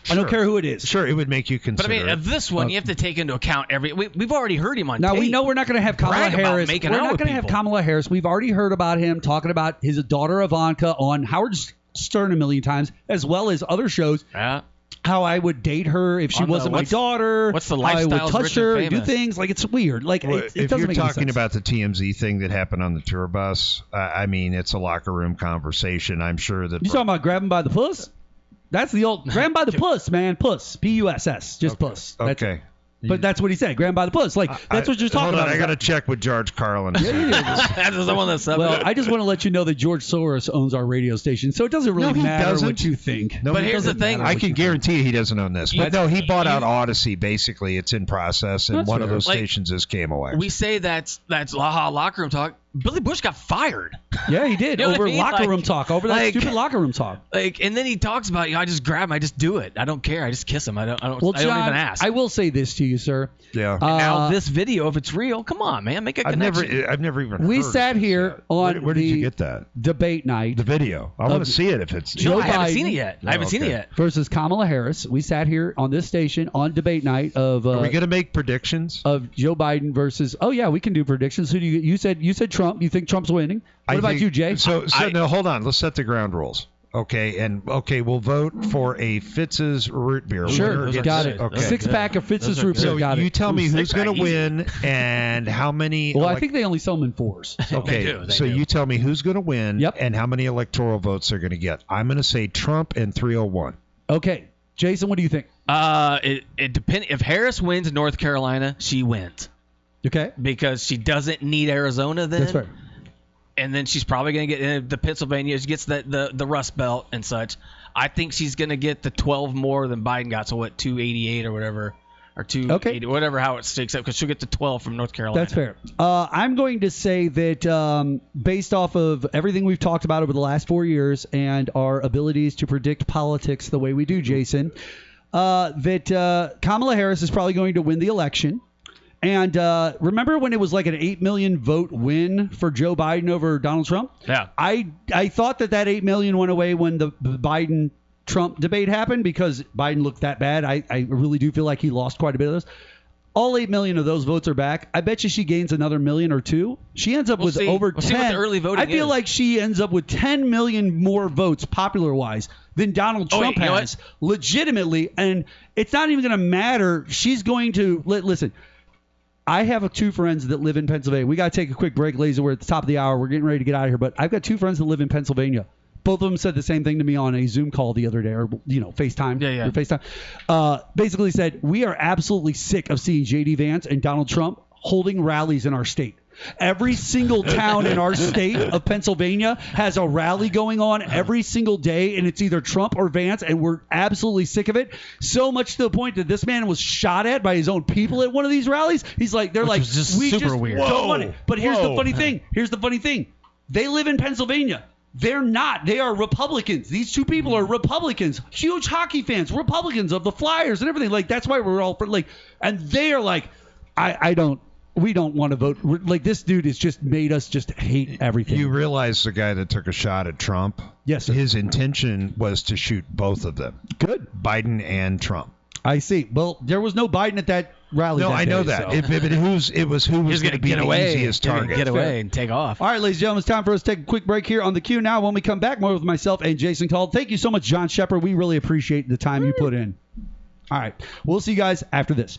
Sure. I don't care who it is. Sure, it would make you consider. But I mean, of this one, you have to take into account we've already heard him on now, tape. we know we're not going to have Kamala Harris. We're not going to have Kamala Harris. We've already heard about him talking about his daughter Ivanka on Howard Stern a million times, as well as other shows. Yeah. How I would date her if she wasn't my daughter. What's the lifestyle? lifestyle? I would touch her and do things. Like, it's weird. Like, it if doesn't you're make any talking sense. about the TMZ thing that happened on the tour bus, I mean, it's a locker room conversation. I'm sure that. You talking about grabbing by the puss? That's the old grab by the puss, man. Puss. P-U-S-S. Just puss. That's okay. But that's what he said. Grab by the puss. Like, that's what you're talking about. I got to check with George Carlin. That's the one that's up. Well, I just want to let you know that George Soros owns our radio station, so it doesn't really matter what you think. No, but here's the thing. I can guarantee he doesn't own this. But no, he bought out Odyssey. Basically, it's in process, and one of those stations is KMOX. We say that's locker room talk. Billy Bush got fired. Yeah, he did. You know over what I mean? locker room talk. Over that stupid locker room talk. And then he talks about, I just grab him, I just do it. I don't care. I just kiss him. I don't John, even ask. I will say this to you, sir. Yeah. Now this video, if it's real, come on, man, make a connection. I've never even. We heard sat of this here yet. on Where did you get that? Debate night. The video. I want to see it if it's. Joe I haven't Biden seen it yet. I haven't seen it yet. versus Kamala Harris. We sat here on this station on debate night of. Are we going to make predictions? Of Joe Biden versus? Oh yeah, we can do predictions. Who do you said Trump? You think Trump's winning? What about you, Jay? So no, hold on. Let's set the ground rules. Okay, we'll vote for a Fitz's root beer. Sure, got it. Okay. 6-pack of Fitz's root beer. So got you it. tell me who's going to win and how many. Well, I think they only sell them in 4s. Okay, so you tell me who's going to win and how many electoral votes they're going to get. I'm going to say Trump and 301. Okay, Jason, what do you think? It depends. If Harris wins North Carolina, she wins. Okay. Because she doesn't need Arizona then. That's fair. And then she's probably going to get the Pennsylvania. She gets the Rust Belt and such. I think she's going to get the 12 more than Biden got. So what, 288 or whatever, or 280, whatever how it sticks up, because she'll get the 12 from North Carolina. That's fair. I'm going to say that based off of everything we've talked about over the last 4 years and our abilities to predict politics the way we do, Jason, that Kamala Harris is probably going to win the election. And remember when it was like an 8 million vote win for Joe Biden over Donald Trump? Yeah. I thought that 8 million went away when the Biden-Trump debate happened because Biden looked that bad. I really do feel like he lost quite a bit of those. All 8 million of those votes are back. I bet you she gains another million or two. She ends up with over 10. See what the early voting I feel like she ends up with 10 million more votes popular-wise than Donald Trump has legitimately. And it's not even going to matter. She's going to – listen – I have 2 friends that live in Pennsylvania. We got to take a quick break, Laser. We're at the top of the hour. We're getting ready to get out of here. But I've got 2 friends that live in Pennsylvania. Both of them said the same thing to me on a Zoom call the other day, or FaceTime. Yeah. Or FaceTime. Basically said, we are absolutely sick of seeing J.D. Vance and Donald Trump holding rallies in our state. Every single town in our state of Pennsylvania has a rally going on every single day, and it's either Trump or Vance, and we're absolutely sick of it. So much to the point that this man was shot at by his own people at one of these rallies. He's like, they're like, we just weird. don't want it. But here's the funny thing. Here's the funny thing. They live in Pennsylvania. They're not. They are Republicans. These 2 people are Republicans, huge hockey fans, Republicans of the Flyers and everything. Like, that's why we're all like, and they are like, we don't want to vote. Like, this dude has just made us just hate everything. You realize the guy that took a shot at Trump? Yes, sir. His intention was to shoot both of them. Good. Biden and Trump. I see. Well, there was no Biden at that rally. No, that I know day, that. So. It was who was going to be the easiest target. Get away and take off. All right, ladies and gentlemen, it's time for us to take a quick break here on the Q Now. When we come back, more with myself and Jason Kull. Thank you so much, John Scheper. We really appreciate the time you put in. All right, we'll see you guys after this.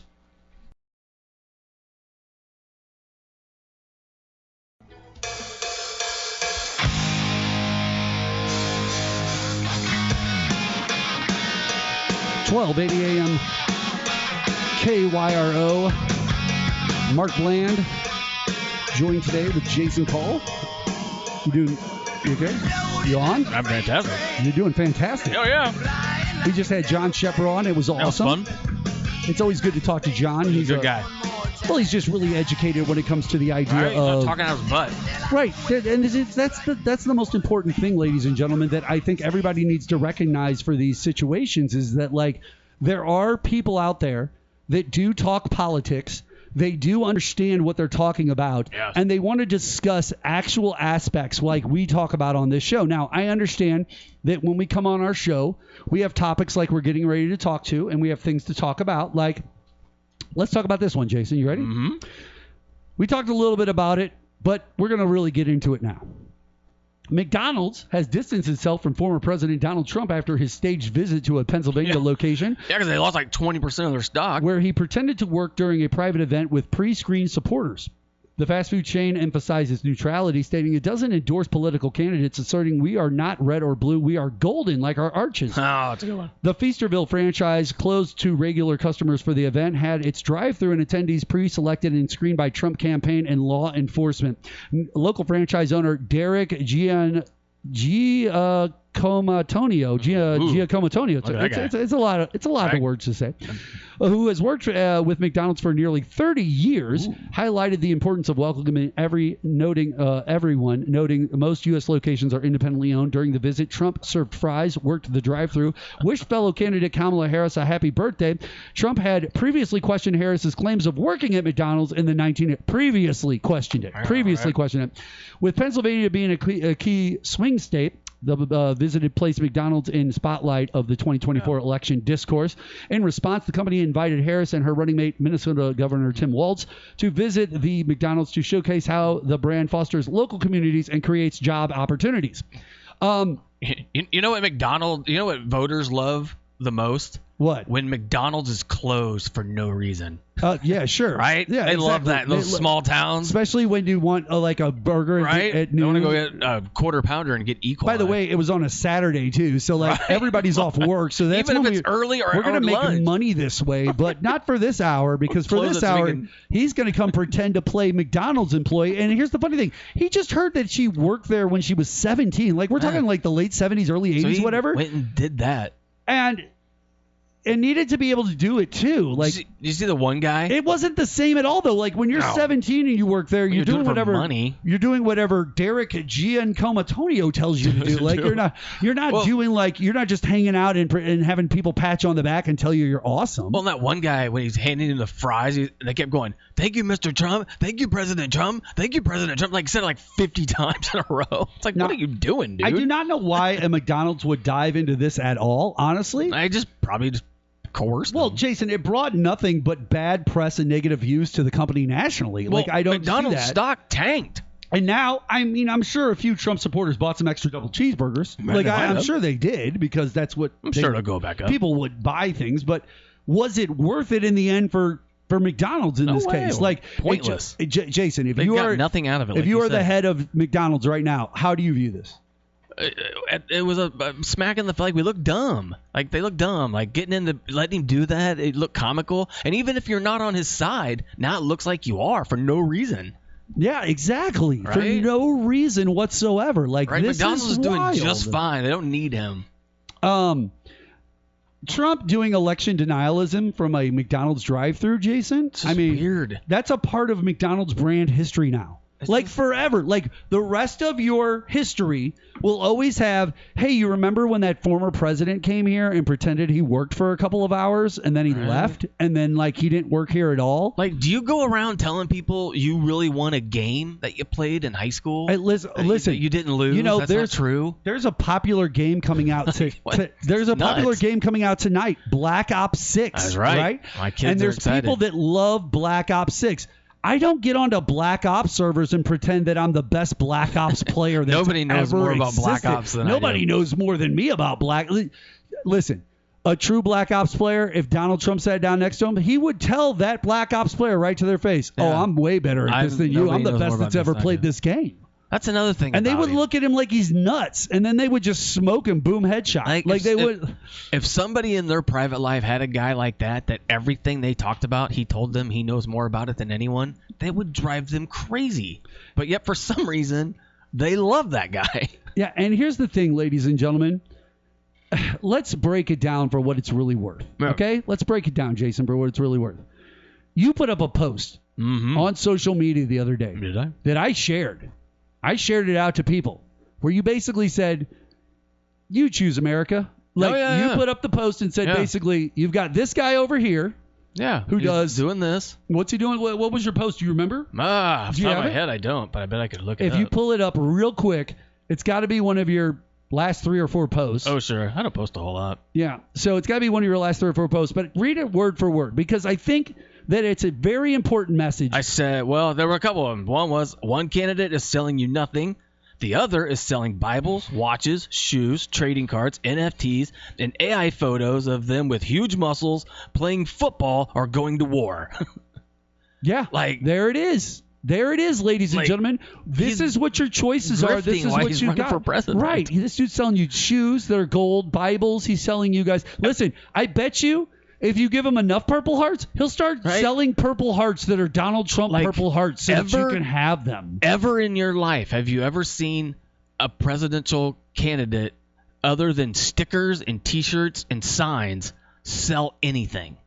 $12:80 a.m. KYRO. Mark Bland joined today with Jason Kull. You okay? You on? I'm fantastic. You're doing fantastic. Oh, yeah. We just had John Scheper on. It was awesome. That was fun. It's always good to talk to John. He's a good guy. Well, he's just really educated when it comes to the idea Right, he's not of talking out his butt. right, and that's the most important thing, ladies and gentlemen, that I think everybody needs to recognize for these situations is that like there are people out there that do talk politics. They do understand what they're talking about, yes. and they want to discuss actual aspects like we talk about on this show. Now, I understand that when we come on our show, we have topics like we're getting ready to talk to, and we have things to talk about. Like, let's talk about this one, Jason. You ready? Mm-hmm. We talked a little bit about it, but we're going to really get into it now. McDonald's has distanced itself from former President Donald Trump after his staged visit to a Pennsylvania location. Yeah, because they lost like 20% of their stock. Where he pretended to work during a private event with pre-screened supporters. The fast food chain emphasizes neutrality, stating it doesn't endorse political candidates, asserting we are not red or blue, we are golden like our arches. Oh, that's a good one. The Feasterville franchise, closed to regular customers for the event, had its drive-thru and attendees pre-selected and screened by Trump campaign and law enforcement. Local franchise owner Derek Giacomatonio. It's a lot of words to say. Who has worked with McDonald's for nearly 30 years, highlighted the importance of welcoming everyone, noting most U.S. locations are independently owned. During the visit, Trump served fries, worked the drive-thru, wished fellow candidate Kamala Harris a happy birthday. Trump had previously questioned Harris's claims of working at McDonald's in the previously questioned it. With Pennsylvania being a key swing state, the visited placed McDonald's in spotlight of the 2024 election discourse. In response, the company invited Harris and her running mate, Minnesota Governor Tim Walz, to visit the McDonald's to showcase how the brand fosters local communities and creates job opportunities. You know what voters love the most? What? When McDonald's is closed for no reason. Yeah, sure. Right? Yeah, they love that in those small towns. Especially when you want like a burger right? at noon. They want to go get a quarter pounder and get equal. By the way, it was on a Saturday too, so like everybody's off work. So that's even when if it's early or we're going to make lunch. money this way, but not for this hour because for this hour he's going to come pretend to play McDonald's employee. And here's the funny thing: he just heard that she worked there when she was 17. Like we're talking like the late 70s, early 80s, so he whatever. Went and did that. And needed to be able to do it too. Like, you see the one guy? It wasn't the same at all though. Like when you're 17 and you work there, you're doing whatever money. You're doing whatever Derek Giacomatonio tells you to do. Like you're not doing like you're not just hanging out and having people pat you on the back and tell you you're awesome. Well, that one guy when he's handing him the fries, they kept going, "Thank you, Mr. Trump. Thank you, President Trump. Thank you, President Trump." Like said it like 50 times in a row. It's like, what are you doing, dude? I do not know why a McDonald's would dive into this at all. Honestly, I probably coerced well, them. Jason, it brought nothing but bad press and negative views to the company nationally. Well, like I don't McDonald's see that. stock tanked. And now, I mean, I'm sure a few Trump supporters bought some extra double cheeseburgers. I'm sure they did because that's what I'm sure it'll go back up. People would buy things, but was it worth it in the end for McDonald's in this case? Like pointless. Jason, if they you got are nothing out of it, if you are the head of McDonald's right now, how do you view this? It was a smack in the like we look dumb. Like they look dumb. Like letting him do that, it looked comical. And even if you're not on his side, now it looks like you are for no reason. Yeah, exactly. Right? For no reason whatsoever. Like this McDonald's is doing wild. just fine. They don't need him. Trump doing election denialism from a McDonald's drive-thru, Jason. Weird. That's a part of McDonald's brand history now. Like forever. Like the rest of your history will always have, hey, you remember when that former president came here and pretended he worked for a couple of hours and then he left and then like he didn't work here at all? Like, do you go around telling people you really won a game that you played in high school? Hey, listen, you didn't lose. You know, that's not true. There's a popular game coming out popular game coming out tonight, Black Ops 6. That's right. My kids and there's are excited. people that love Black Ops 6. I don't get onto Black Ops servers and pretend that I'm the best Black Ops player that's Nobody knows ever more about existed. Black Ops than Nobody I do. knows more than me about Listen, a true Black Ops player, if Donald Trump sat down next to him, he would tell that Black Ops player right to their face, oh, I'm way better at this than you. I'm the best that's ever played this game. That's another thing. And they would look at him like he's nuts, and then they would just smoke him, boom, headshot. If somebody in their private life had a guy like that everything they talked about, he told them he knows more about it than anyone, that would drive them crazy. But yet, for some reason, they love that guy. Yeah, and here's the thing, ladies and gentlemen. Let's break it down for what it's really worth. Okay? Let's break it down, Jason, for what it's really worth. You put up a post on social media the other day. Did I? That I shared. I shared it out to people where you basically said, you choose America. Like you put up the post and said, basically, you've got this guy over here. Yeah. Who does doing this. What's he doing? What was your post? Do you remember? Off the top of my head, I don't, but I bet I could look it up. If you pull it up real quick, it's got to be one of your last 3 or 4 posts. Oh, sure. I don't post a whole lot. Yeah. So it's got to be one of your last 3 or 4 posts, but read it word for word because I think that it's a very important message. I said, well, there were a couple of them. One was, one candidate is selling you nothing. The other is selling Bibles, watches, shoes, trading cards, NFTs, and AI photos of them with huge muscles playing football or going to war. Yeah. Like, there it is. There it is, ladies and gentlemen. This is what your choices are. This is what you got. For president. Right. This dude's selling you shoes that are gold, Bibles. He's selling you guys. Listen, I bet you if you give him enough Purple Hearts, he'll start selling Purple Hearts that are Donald Trump Purple Hearts so that you can have them. Ever in your life, have you ever seen a presidential candidate other than stickers and T-shirts and signs sell anything?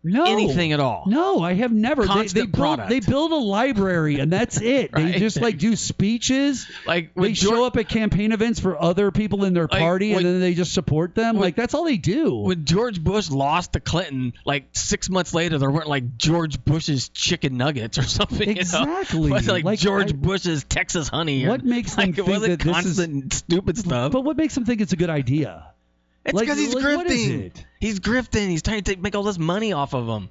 No. Anything at all. No, I have never. Constant product. They build a library, and that's it. They just do speeches. They show up at campaign events for other people in their party, and then they just support them. That's all they do. When George Bush lost to Clinton, 6 months later, there weren't George Bush's chicken nuggets or something. Exactly. It was George Bush's Texas honey. What makes them think that this is stupid stuff? But what makes them think it's a good idea? It's because he's grifting. He's grifting. He's trying to make all this money off of them.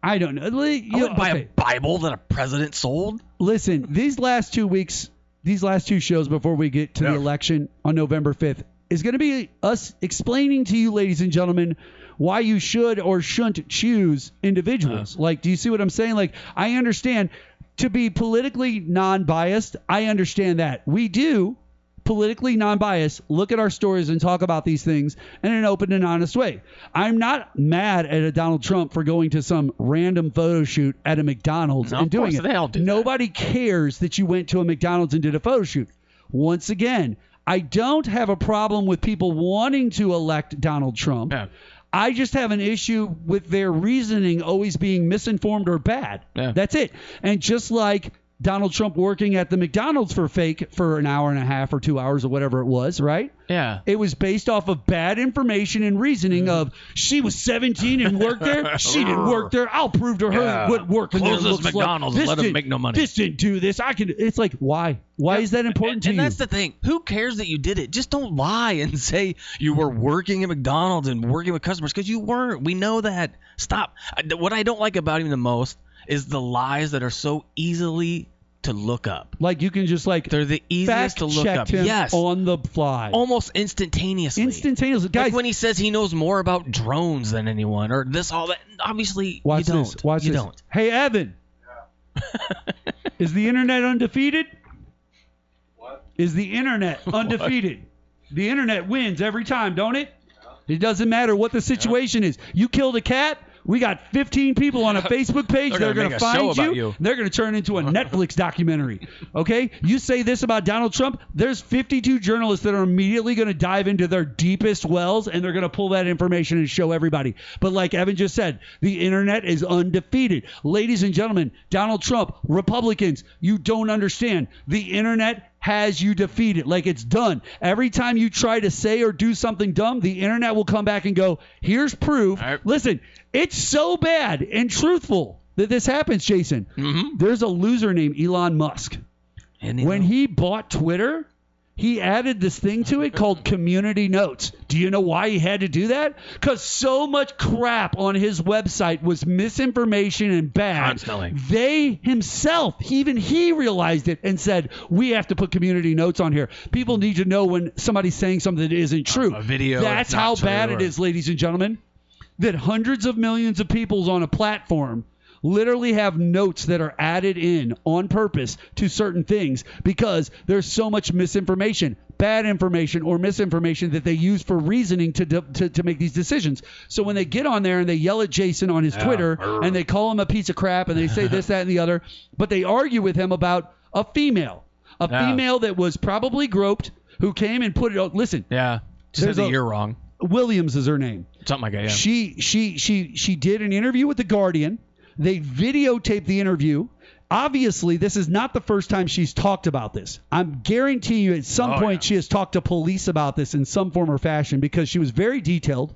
I don't know. I would buy a Bible that a president sold. Listen, these last 2 weeks, these last 2 shows before we get to the election on November 5th is going to be us explaining to you, ladies and gentlemen, why you should or shouldn't choose individuals. Do you see what I'm saying? I understand to be politically non-biased. I understand that. We do. Politically non-biased, look at our stories and talk about these things in an open and honest way. I'm not mad at a Donald Trump for going to some random photo shoot at a McDonald's and doing it. Nobody cares that you went to a McDonald's and did a photo shoot. Once again, I don't have a problem with people wanting to elect Donald Trump. Yeah. I just have an issue with their reasoning always being misinformed or bad. Yeah. That's it. And just like Donald Trump working at the McDonald's for an hour and a half or 2 hours or whatever it was, right? Yeah. It was based off of bad information and reasoning of she was 17 and worked there. She didn't work there. I'll prove to her what working there looks McDonald's like. And let them make no money. This didn't do this. It's like, why? Why is that important to you? And that's the thing. Who cares that you did it? Just don't lie and say you were working at McDonald's and working with customers because you weren't. We know that. Stop. What I don't like about him the most is the lies that are so easily to look up. You can just they're the easiest to look up. Yes, on the fly, almost instantaneously. Guys, when he says he knows more about drones than anyone or this all that. Obviously, watch you don't. This. Watch you this. Don't. Hey, Evan. Is the internet undefeated? What? Is the internet undefeated? The internet wins every time, don't it? It doesn't matter what the situation is. You killed a cat. We got 15 people on a Facebook page. They're going to find you. They're going to turn into a Netflix documentary. Okay? You say this about Donald Trump, there's 52 journalists that are immediately going to dive into their deepest wells, and they're going to pull that information and show everybody. But like Evan just said, the internet is undefeated. Ladies and gentlemen, Donald Trump, Republicans, you don't understand. The internet has you defeated. Like, it's done. Every time you try to say or do something dumb, the internet will come back and go, here's proof. Right. Listen, it's so bad and truthful that this happens, Jason. Mm-hmm. There's a loser named Elon Musk. When he bought Twitter, he added this thing to it called community notes. Do you know why he had to do that? Because so much crap on his website was misinformation and bad. Constantly. Even he realized it and said, we have to put community notes on here. People need to know when somebody's saying something that isn't true. A video. That's how bad it is, ladies and gentlemen, that hundreds of millions of people's on a platform literally have notes that are added in on purpose to certain things because there's so much misinformation, bad information, or misinformation that they use for reasoning to make these decisions. So when they get on there and they yell at Jason on his Twitter and they call him a piece of crap and they say this, that, and the other, but they argue with him about a female that was probably groped who came and put it. Listen. Yeah. She says that you're wrong. Williams is her name. Something like that. Yeah. She did an interview with The Guardian. They videotaped the interview. Obviously, this is not the first time she's talked about this. I'm guaranteeing you at some point she has talked to police about this in some form or fashion because she was very detailed.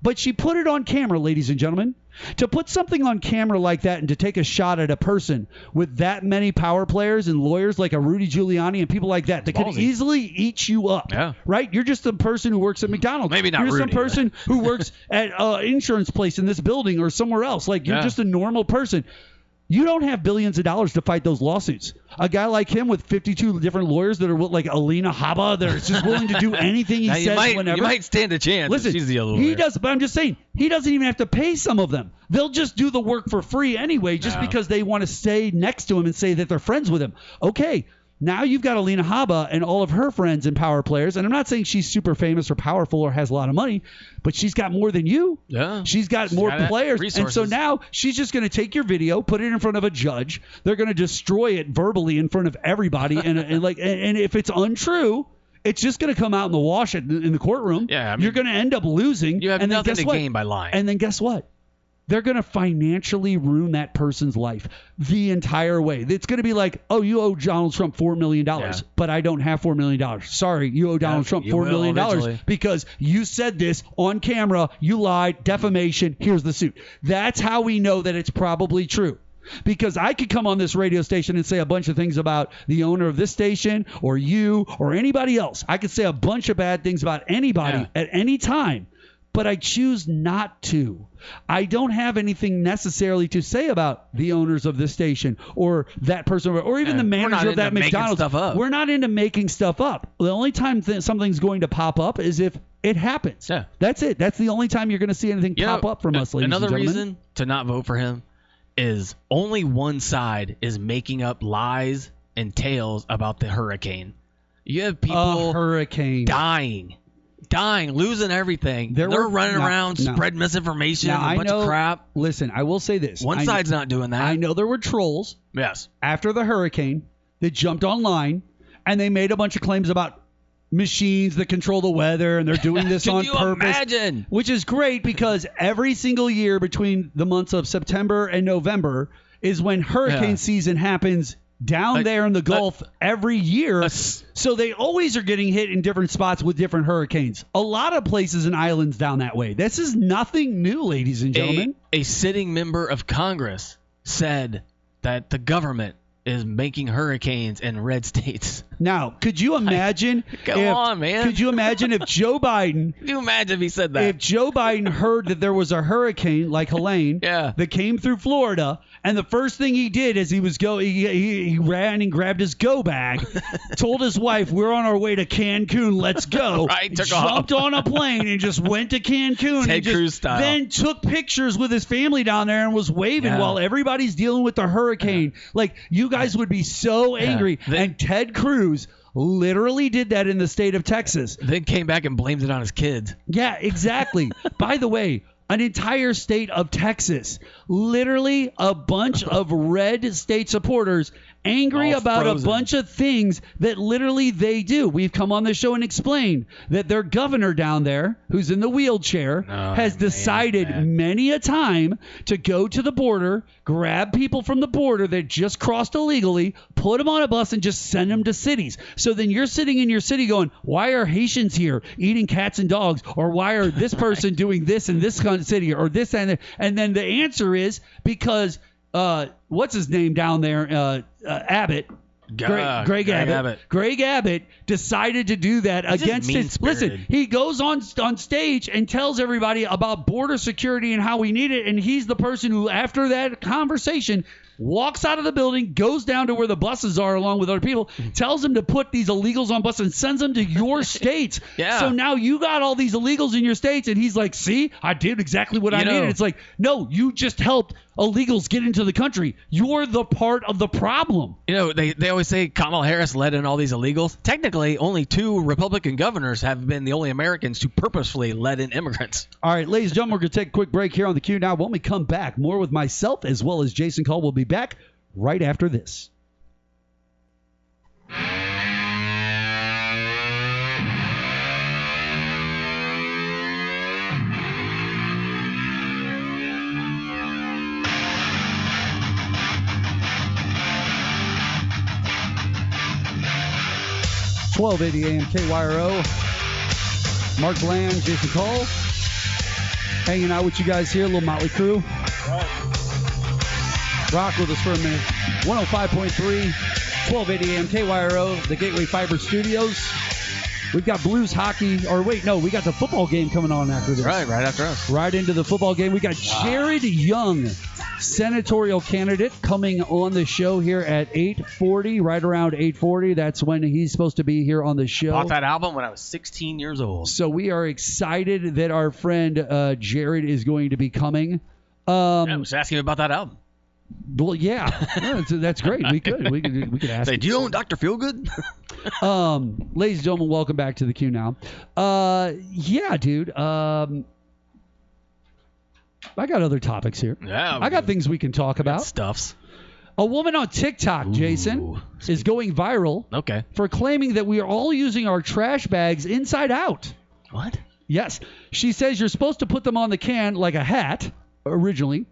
But she put it on camera, ladies and gentlemen. To put something on camera like that and to take a shot at a person with that many power players and lawyers like a Rudy Giuliani and people like that could easily eat you up. Yeah. Right? You're just a person who works at McDonald's. Maybe not You're Rudy, some person who works at an insurance place in this building or somewhere else. Like, you're just a normal person. You don't have billions of dollars to fight those lawsuits. A guy like him with 52 different lawyers that are like Alina Habba that are just willing to do anything he says whenever. You might stand a chance. Listen, she's the other he does, but I'm just saying, he doesn't even have to pay some of them. They'll just do the work for free anyway, just because they want to stay next to him and say that they're friends with him. Okay. Now you've got Alina Habba and all of her friends and power players. And I'm not saying she's super famous or powerful or has a lot of money, but she's got more than you. Yeah. She's got more players. Resources. And so now she's just going to take your video, put it in front of a judge. They're going to destroy it verbally in front of everybody. and if it's untrue, it's just going to come out in the wash in the courtroom. Yeah, I mean, you're going to end up losing. You have nothing to gain by lying. And then guess what? They're going to financially ruin that person's life the entire way. It's going to be like, oh, you owe Donald Trump $4 million, but I don't have $4 million. Sorry, you owe Donald Trump $4 million because you said this on camera. You lied. Defamation. Here's the suit. That's how we know that it's probably true. Because I could come on this radio station and say a bunch of things about the owner of this station or you or anybody else. I could say a bunch of bad things about anybody at any time. But I choose not to. I don't have anything necessarily to say about the owners of this station or that person or even the manager of that McDonald's. We're not into making stuff up. The only time something's going to pop up is if it happens. Yeah. That's it. That's the only time you're going to see anything pop up from us, ladies and gentlemen. Another reason to not vote for him is only one side is making up lies and tales about the hurricane. You have people dying, losing everything. They're running around, spreading misinformation, a bunch of crap. Listen, I will say this. One side's not doing that. I know there were trolls after the hurricane that jumped online, and they made a bunch of claims about machines that control the weather, and they're doing this on purpose. Imagine? Which is great because every single year between the months of September and November is when hurricane season happens down there in the Gulf every year. So they always are getting hit in different spots with different hurricanes. A lot of places and islands down that way. This is nothing new, ladies and gentlemen. A sitting member of Congress said that the government is making hurricanes in red states. Now, could you imagine? Could you imagine if Joe Biden? Could you imagine if he said that? If Joe Biden heard that there was a hurricane like Helene that came through Florida, and the first thing he did is he ran and grabbed his go bag, told his wife, "We're on our way to Cancun. Let's go." Jumped on a plane and just went to Cancun. Ted Cruz style. Then took pictures with his family down there and was waving while everybody's dealing with the hurricane. Like, you guys would be so angry. And Ted Cruz literally did that in the state of Texas. Then came back and blamed it on his kids. Yeah, exactly. By the way, an entire state of Texas. Literally a bunch of red state supporters angry about a bunch of things that literally they do. We've come on the show and explained that their governor down there, who's in the wheelchair, has decided many a time to go to the border, grab people from the border that just crossed illegally, put them on a bus, and just send them to cities. So then you're sitting in your city going, why are Haitians here eating cats and dogs? Or why are this person doing this in this city or this and that? And then the answer is because what's his name down there? Abbott. Greg Abbott. Greg Abbott decided to do that against his. Listen, he goes on stage and tells everybody about border security and how we need it. And he's the person who, after that conversation, walks out of the building, goes down to where the buses are along with other people, tells them to put these illegals on buses and sends them to your states. So now you got all these illegals in your states, and he's like, see, I did exactly what I needed. It's like, no, you just helped illegals get into the country. You're the part of the problem. They always say Kamala Harris let in all these illegals. Technically, only 2 Republican governors have been the only Americans to purposefully let in immigrants. All right, ladies and gentlemen, we're going to take a quick break here on the Q Now. When we come back, more with myself as well as Jason Kull. We'll be back right after this. .1280 AM KYRO. Mark Bland, Jason Kull. Hanging out with you guys here, a little Motley Crew. Rock with us for a minute. 105.3, 1280 AM KYRO, the Gateway Fiber Studios. We've got Blues hockey, or wait, no, we got the football game coming on after this. Right after us. Right into the football game. We got Jared Young, senatorial candidate, coming on the show here at 8:40, right around 8:40. That's when he's supposed to be here on the show. Bought that album when I was 16 years old. So we are excited that our friend Jared is going to be coming. I was asking him about that album. Well, yeah, that's great. We could ask. Say, do you own Dr. Feelgood? Ladies and gentlemen, welcome back to the Q Now. Yeah, dude. I got other topics here. Yeah, I got things we can talk about. Stuffs. A woman on TikTok, Jason, is going viral. Okay. For claiming that we are all using our trash bags inside out. What? Yes. She says you're supposed to put them on the can like a hat originally,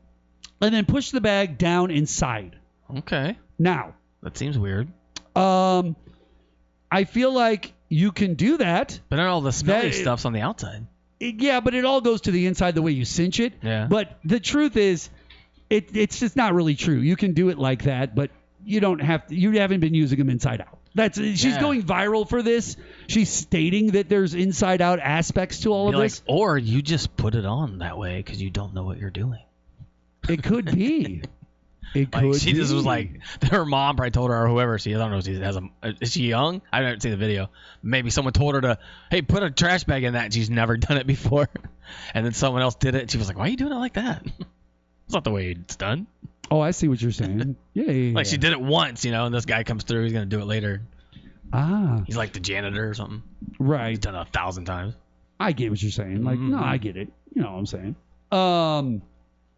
and then push the bag down inside. Okay. Now. That seems weird. I feel like you can do that. But not all the smelly stuff's on the outside. Yeah, but it all goes to the inside the way you cinch it. Yeah. But the truth is, it's just not really true. You can do it like that, but you don't have to. You haven't been using them inside out. She's going viral for this. She's stating that there's inside out aspects to all of this. Or you just put it on that way because you don't know what you're doing. It could be. She just was like, her mom probably told her, or whoever she is, I don't know if she has is she young? I haven't seen the video. Maybe someone told her to, hey, put a trash bag in that, and she's never done it before. And then someone else did it, and she was like, why are you doing it like that? It's not the way it's done. Oh, I see what you're saying. Yeah. She did it once, and this guy comes through, he's going to do it later. Ah. He's like the janitor or something. Right. He's done it 1,000 times. I get what you're saying. No, I get it. You know what I'm saying.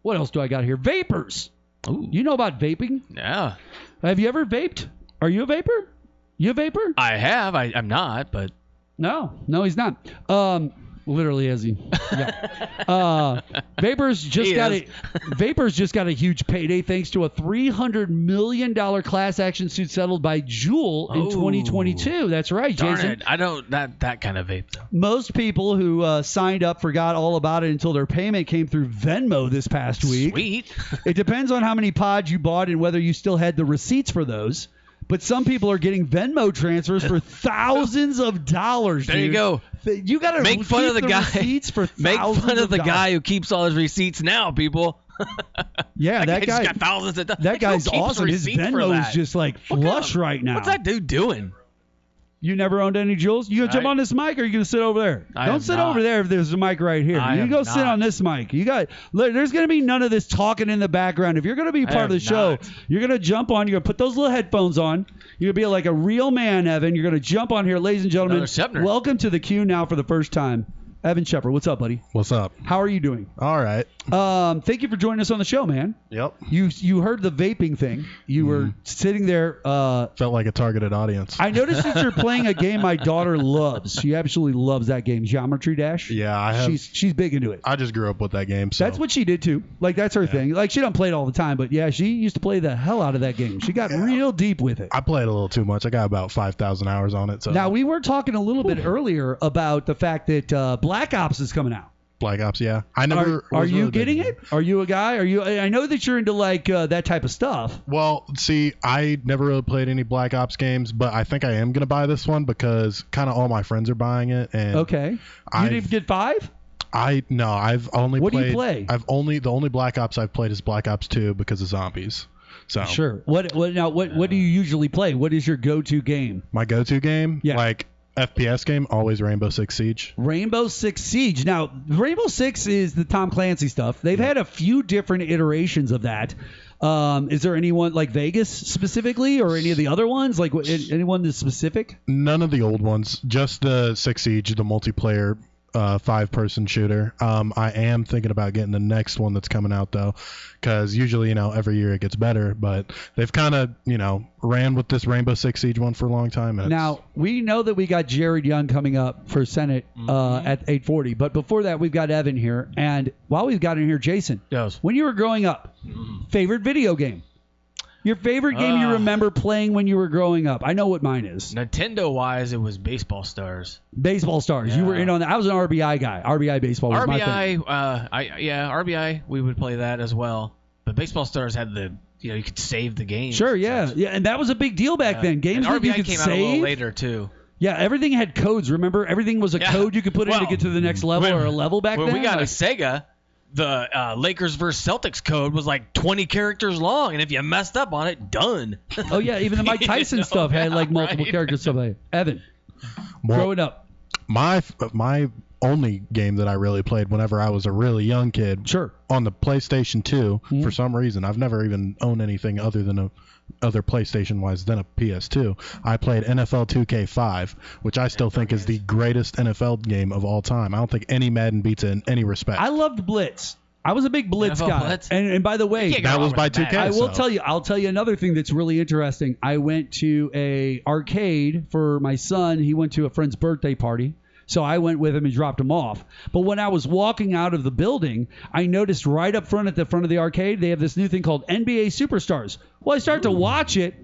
What else do I got here? Vapors. Ooh. You know about vaping? Yeah. Have you ever vaped? Are you a vapor? You a vapor? I have. I'm not, but. No, he's not. Literally, as he. Yeah. Vapors just got a huge payday thanks to a $300 million class action suit settled by Juul in 2022. That's right, Darn Jason. It. I don't that kind of vape though. Most people who signed up forgot all about it until their payment came through Venmo this past week. Sweet. It depends on how many pods you bought and whether you still had the receipts for those. But some people are getting Venmo transfers for thousands of dollars. There you go. You got to make fun of the guy. Receipts for make fun of the guy who keeps all his receipts now, people. Yeah, that guy got thousands of dollars. That guy's awesome. His Venmo is just like flush right now. What's that dude doing? You never owned any Juuls? You gonna jump on this mic, or are you gonna sit over there? Don't sit over there if there's a mic right here. You go sit on this mic. There's gonna be none of this talking in the background. If you're gonna be part of the show, you're gonna jump on. You're gonna put those little headphones on. You're gonna be like a real man, Evan. You're gonna jump on here, ladies and gentlemen. Welcome to the Q Now for the first time. Evan Scheper. What's up, buddy? What's up? How are you doing? All right. Thank you for joining us on the show, man. Yep. You heard the vaping thing. You were sitting there. Felt like a targeted audience. I noticed that you're playing a game my daughter loves. She absolutely loves that game, Geometry Dash. Yeah, I have. She's big into it. I just grew up with that game. So. That's what she did too. Like that's her thing. Like she don't play it all the time, but yeah, she used to play the hell out of that game. She got real deep with it. I played a little too much. I got about 5,000 hours on it. So now we were talking a little bit earlier about the fact that Black Ops is coming out. Black Ops, yeah. I never. Are you getting it? Are you a guy? Are you? I know that you're into like that type of stuff. Well, see, I never really played any Black Ops games, but I think I am gonna buy this one because kind of all my friends are buying it. And okay, you didn't get 5? I've only what played. Do you play? The only Black Ops I've played is Black Ops 2 because of zombies. So sure. What do you usually play? What is your go-to game? My go-to game, yeah. Like FPS game, always Rainbow Six Siege. Rainbow Six Siege. Now, Rainbow Six is the Tom Clancy stuff. They've had a few different iterations of that. Is there anyone like Vegas specifically, or any of the other ones? Like anyone that's specific? None of the old ones. Just the Six Siege, the multiplayer 5-person shooter. I am thinking about getting the next one that's coming out though, because usually every year it gets better, but they've kind of ran with this Rainbow Six Siege one for a long time. Now we know that we got Jared Young coming up for Senate at 8:40, but before that we've got Evan here, and while we've got him here, Jason, yes. When you were growing up, favorite video game? Your favorite game you remember playing when you were growing up? I know what mine is. Nintendo-wise, it was Baseball Stars. Baseball Stars. Yeah. You were in on that. I was an RBI guy. RBI baseball was my thing. RBI, we would play that as well. But Baseball Stars had you could save the game. Sure, yeah. Yeah, and that was a big deal back then. Games and that RBI you could came save. out a little later, too. Yeah, everything had codes, remember? Everything was a code you could put in to get to the next level or a level back then. When we got a Sega, the Lakers versus Celtics code was like 20 characters long, and if you messed up on it, done. Oh, yeah, even the Mike Tyson stuff had like multiple characters. Stuff like that. Evan, growing up. My only game that I really played whenever I was a really young kid, sure, on the PlayStation 2, for some reason, I've never even owned anything other than other PlayStation-wise than a PS2. I played NFL 2K5, which I still think is the greatest NFL game of all time. I don't think any Madden beats it in any respect. I loved Blitz. I was a big Blitz guy. Blitz. And by the way, that was by 2K. I'll tell you another thing that's really interesting. I went to a arcade for my son. He went to a friend's birthday party. So I went with him and dropped him off. But when I was walking out of the building, I noticed right up front at the front of the arcade, they have this new thing called NBA Superstars. Well, I start to watch it,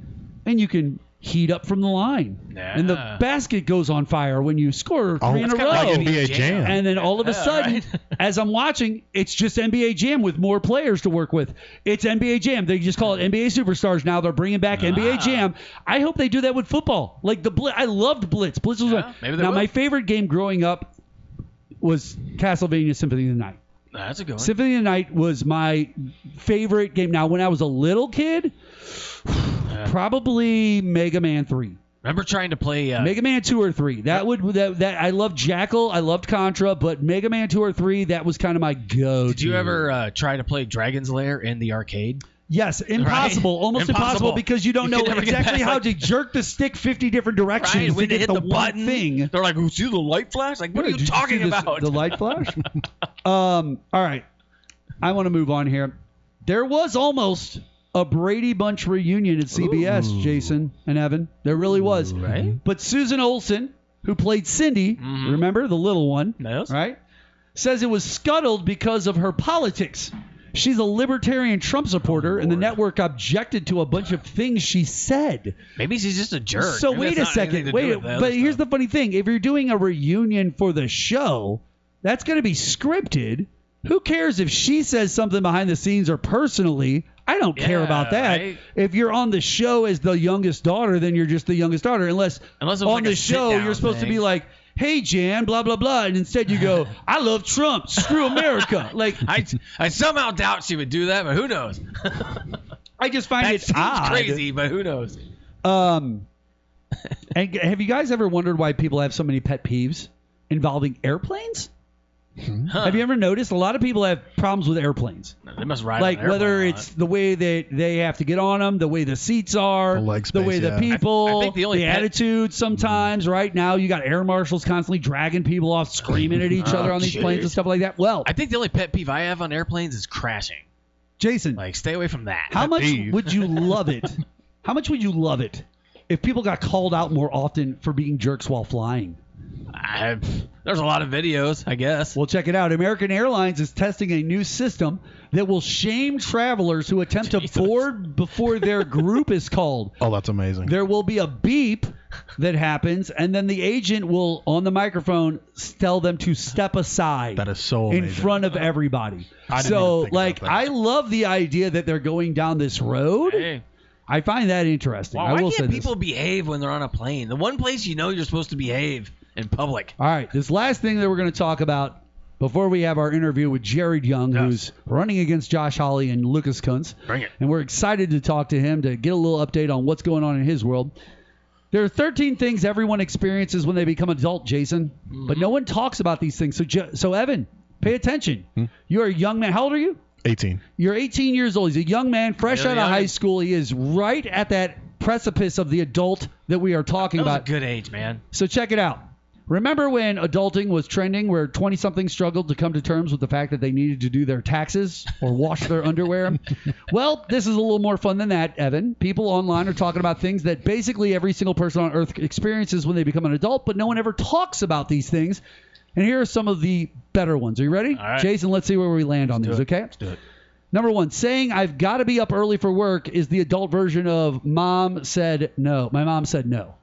and you can heat up from the line. Yeah. And the basket goes on fire when you score 3 in a row. Like NBA Jam. And then all of a sudden, as I'm watching, it's just NBA Jam with more players to work with. It's NBA Jam. They just call it NBA Superstars now. They're bringing back NBA Jam. I hope they do that with football. Like the Blitz. I loved Blitz. Blitz was my favorite game growing up was Castlevania Symphony of the Night. That's a good one. Symphony of the Night was my favorite game. Now, when I was a little kid, probably Mega Man 3. Remember trying to play Mega Man 2 or 3. That I loved Jackal, I loved Contra, but Mega Man 2 or 3, that was kind of my go-to. Did you ever try to play Dragon's Lair in the arcade? Yes, impossible, almost impossible, because you don't know exactly how to jerk the stick 50 different directions to get the one thing. They're like, see the light flash? Like, what are you talking about? The light flash? All right, I want to move on here. There was almost a Brady Bunch reunion at CBS, Jason and Evan. There really was. Right. But Susan Olsen, who played Cindy, remember, the little one, yes, right, says it was scuttled because of her politics. She's a libertarian Trump supporter, and the network objected to a bunch of things she said. Maybe she's just a jerk. So wait a second. But here's the funny thing. If you're doing a reunion for the show, that's going to be scripted. Who cares if she says something behind the scenes or personally? I don't care about that. Right? If you're on the show as the youngest daughter, then you're just the youngest daughter. Unless on like the show you're supposed to be like, hey, Jan, blah, blah, blah. And instead you go, I love Trump. Screw America. Like I somehow doubt she would do that, but who knows? I just find it odd. Crazy, but who knows? And have you guys ever wondered why people have so many pet peeves involving airplanes? Have you ever noticed a lot of people have problems with airplanes? They must ride Like on an whether airplane a it's the way that they have to get on them, the way the seats are, The leg space, way the yeah. people, I think the only pet- attitude sometimes. Right now, you got air marshals constantly dragging people off, screaming at each other on these planes and stuff like that. Well, I think the only pet peeve I have on airplanes is crashing. Jason, Like, stay away from that. how much peeve. would you love it? How much would you love it if people got called out more often for being jerks while flying? There's a lot of videos, I guess. Well, check it out. American Airlines is testing a new system that will shame travelers who attempt to board before their group is called. Oh, that's amazing. There will be a beep that happens, and then the agent will, on the microphone, tell them to step aside. That is so amazing. In front of everybody. I didn't So, even think like, about that. I love the idea that they're going down this road. Hey, I find that interesting. why I will can't say people this. behave when they're on a plane? The one place you're supposed to behave in public. All right, this last thing that we're going to talk about before we have our interview with Jared Young, who's running against Josh Hawley and Lucas Kunce. Bring it. And we're excited to talk to him to get a little update on what's going on in his world. There are 13 things everyone experiences when they become adult, Jason, but no one talks about these things. So Evan, pay attention. You're a young man. How old are you? 18. You're 18 years old. He's a young man, fresh Really out of young. high school. He is right at that precipice of the adult that we are talking That was a about. good age, man. So check it out. Remember when adulting was trending, where 20-somethings struggled to come to terms with the fact that they needed to do their taxes or wash their underwear? Well, this is a little more fun than that, Evan. People online are talking about things that basically every single person on Earth experiences when they become an adult, but no one ever talks about these things. And here are some of the better ones. Are you ready? All right. Jason, let's see where we land on these, okay? Let's do it. Number one, saying I've got to be up early for work is the adult version of mom said no. My mom said no.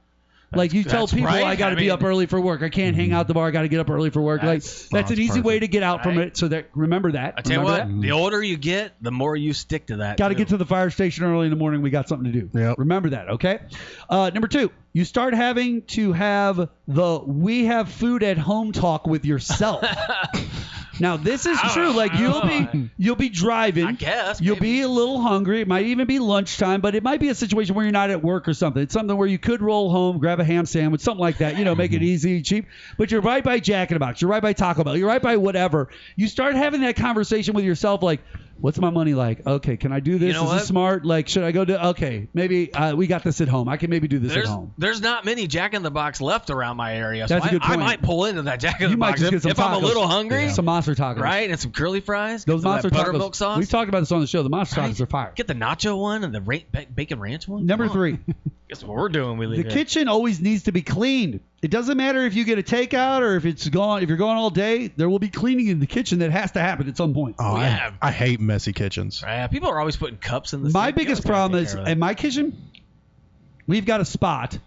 Like you tell that's people right. I got to be up early for work. I can't hang out the bar. I got to get up early for work. That's an easy way to get out from Right. it. So that remember that. I tell you Remember what, the older you get, the more you stick to that. Got to too. get to the fire station early in the morning. We got something to do. Yep. Remember that, okay? Number two, you start having to have the we have food at home talk with yourself. Now this is true. Like you'll be driving. I guess, You'll maybe. be a little hungry. It might even be lunchtime, but it might be a situation where you're not at work or something. It's something where you could roll home, grab a ham sandwich, something like that. You know, make it easy, cheap. But you're right by Jack in the Box. You're right by Taco Bell. You're right by whatever. You start having that conversation with yourself, like, what's my money like? Okay, can I do this? You know Is what? this smart? Like, should I go to? Okay, maybe we got this at home. I can maybe do this at home. There's not many Jack in the Box left around my area, so That's a good I point. might pull into that Jack in You the might Box just get some if I'm a tacos. little hungry, Some monster tacos. right? And some curly fries. Those some of monster that tacos. buttermilk sauce. We've talked about this on the show. The monster Right? tacos are fire. Get the nacho one and the bacon ranch one. Number Come on. 3. Guess what we're doing? We leave The here. kitchen always needs to be cleaned. It doesn't matter if you get a takeout or if it's gone. If you're gone all day, there will be cleaning in the kitchen that has to happen at some point. Oh, yeah. I hate messy kitchens. People are always putting cups in the My sink. You biggest always gotta problem take is care of that. in my kitchen, we've got a spot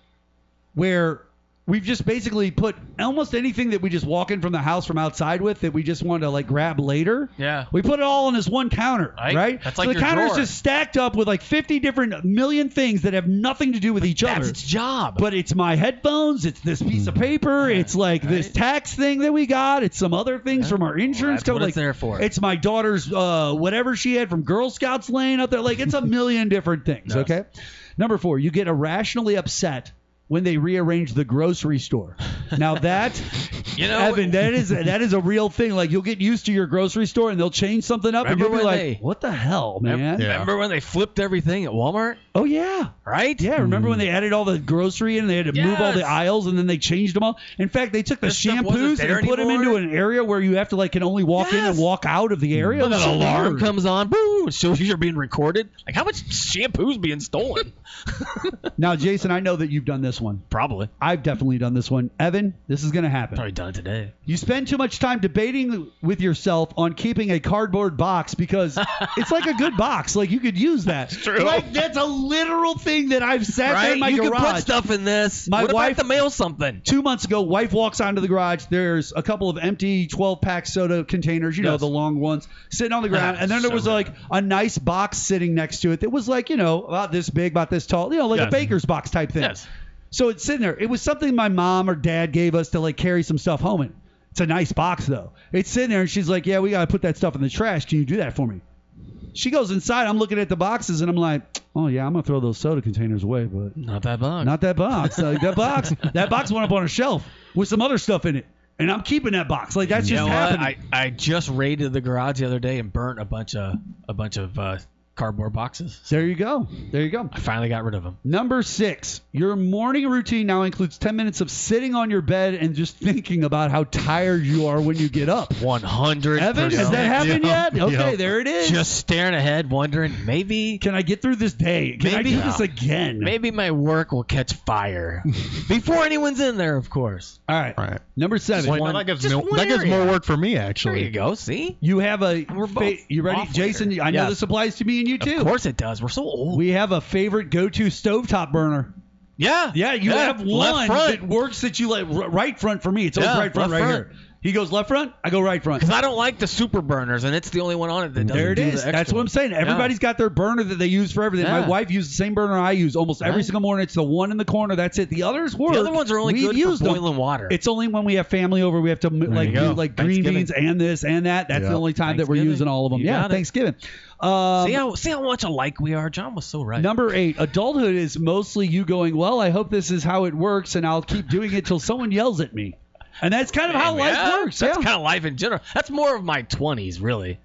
where we've just basically put almost anything that we just walk in from the house from outside with that we just want to like grab later. Yeah. We put it all on this one counter, right? That's so like the your counter's drawer. just stacked up with like 50 different million things that have nothing to do with each That's other. its job. But it's my headphones, it's this piece of paper, it's like this tax thing that we got, it's some other things from our insurance that's what company. it's there for. It's my daughter's whatever she had from Girl Scouts laying up there. Like it's a million different things, Yes. okay? Number 4, you get irrationally upset when they rearrange the grocery store. Now that, Evan, that is a real thing. Like you'll get used to your grocery store and they'll change something up and you'll be like, what the hell, man? Remember when they flipped everything at Walmart? Oh, yeah. Right? Yeah, remember when they added all the grocery in and they had to move all the aisles and then they changed them all? In fact, they took the This stuff wasn't shampoos there and put them anymore? into an area where you have to like can only walk in and walk out of the area. When It was an so alarm weird. comes on, boom, it shows you're being recorded. Like, how much shampoo's being stolen? Now, Jason, I know that you've done this one. Probably. I've definitely done this one. Evan, this is going to happen. Probably done it today. You spend too much time debating with yourself on keeping a cardboard box because it's like a good box. Like you could use that. That's true. Like that's a literal thing that I've sat there in Right? my You garage. can put stuff in this. My What wife- about to mail something? 2 months ago, wife walks onto the garage. There's a couple of empty 12-pack soda containers, you know, Yes. the long ones, sitting on the ground. And then there So was good. like a nice box sitting next to it that was like, you know, about this big, about this tall, you know, like a Yes. baker's box type thing. Yes. So it's sitting there. It was something my mom or dad gave us to like carry some stuff home in. It's a nice box though. It's sitting there and she's like, yeah, we got to put that stuff in the trash. Can you do that for me? She goes inside. I'm looking at the boxes and I'm like, oh yeah, I'm going to throw those soda containers away, but Not that box. not that box. That box went up on a shelf with some other stuff in it. And I'm keeping that box. Like, that's just happening. I just raided the garage the other day and burnt a bunch of cardboard boxes. There you go. I finally got rid of them. Number 6, your morning routine now includes 10 minutes of sitting on your bed and just thinking about how tired you are when you get up. 100%. Evan, has that happened yet? Okay, there it is. Just staring ahead, wondering, maybe... Can I get through this day? Can I do this again? Maybe my work will catch fire. Before anyone's in there, of course. All right. Number 7. Wait, that gives more work for me, actually. There you go, see? You have a... you ready? Jason, I know this applies to me and you too. Of course it does. We're so old. We have a favorite go-to stovetop burner. Yeah. Yeah, you have one that works that you like right front for me. It's always right front here. He goes left front, I go right front. Because I don't like the super burners, and it's the only one on it that doesn't There it is. That's what I'm saying. Everybody's got their burner that they use for everything. My wife uses the same burner I use almost every single morning. It's the one in the corner. That's it. The others work. The other ones are only good for boiling water. It's only when we have family over we have to do green beans and this and that. That's the only time that we're using all of them. Thanksgiving. See how much alike we are? John was so right. Number 8, adulthood is mostly you going, well, I hope this is how it works, and I'll keep doing it till someone yells at me. And that's kind of how life works. That's kind of life in general. That's more of my 20s, really.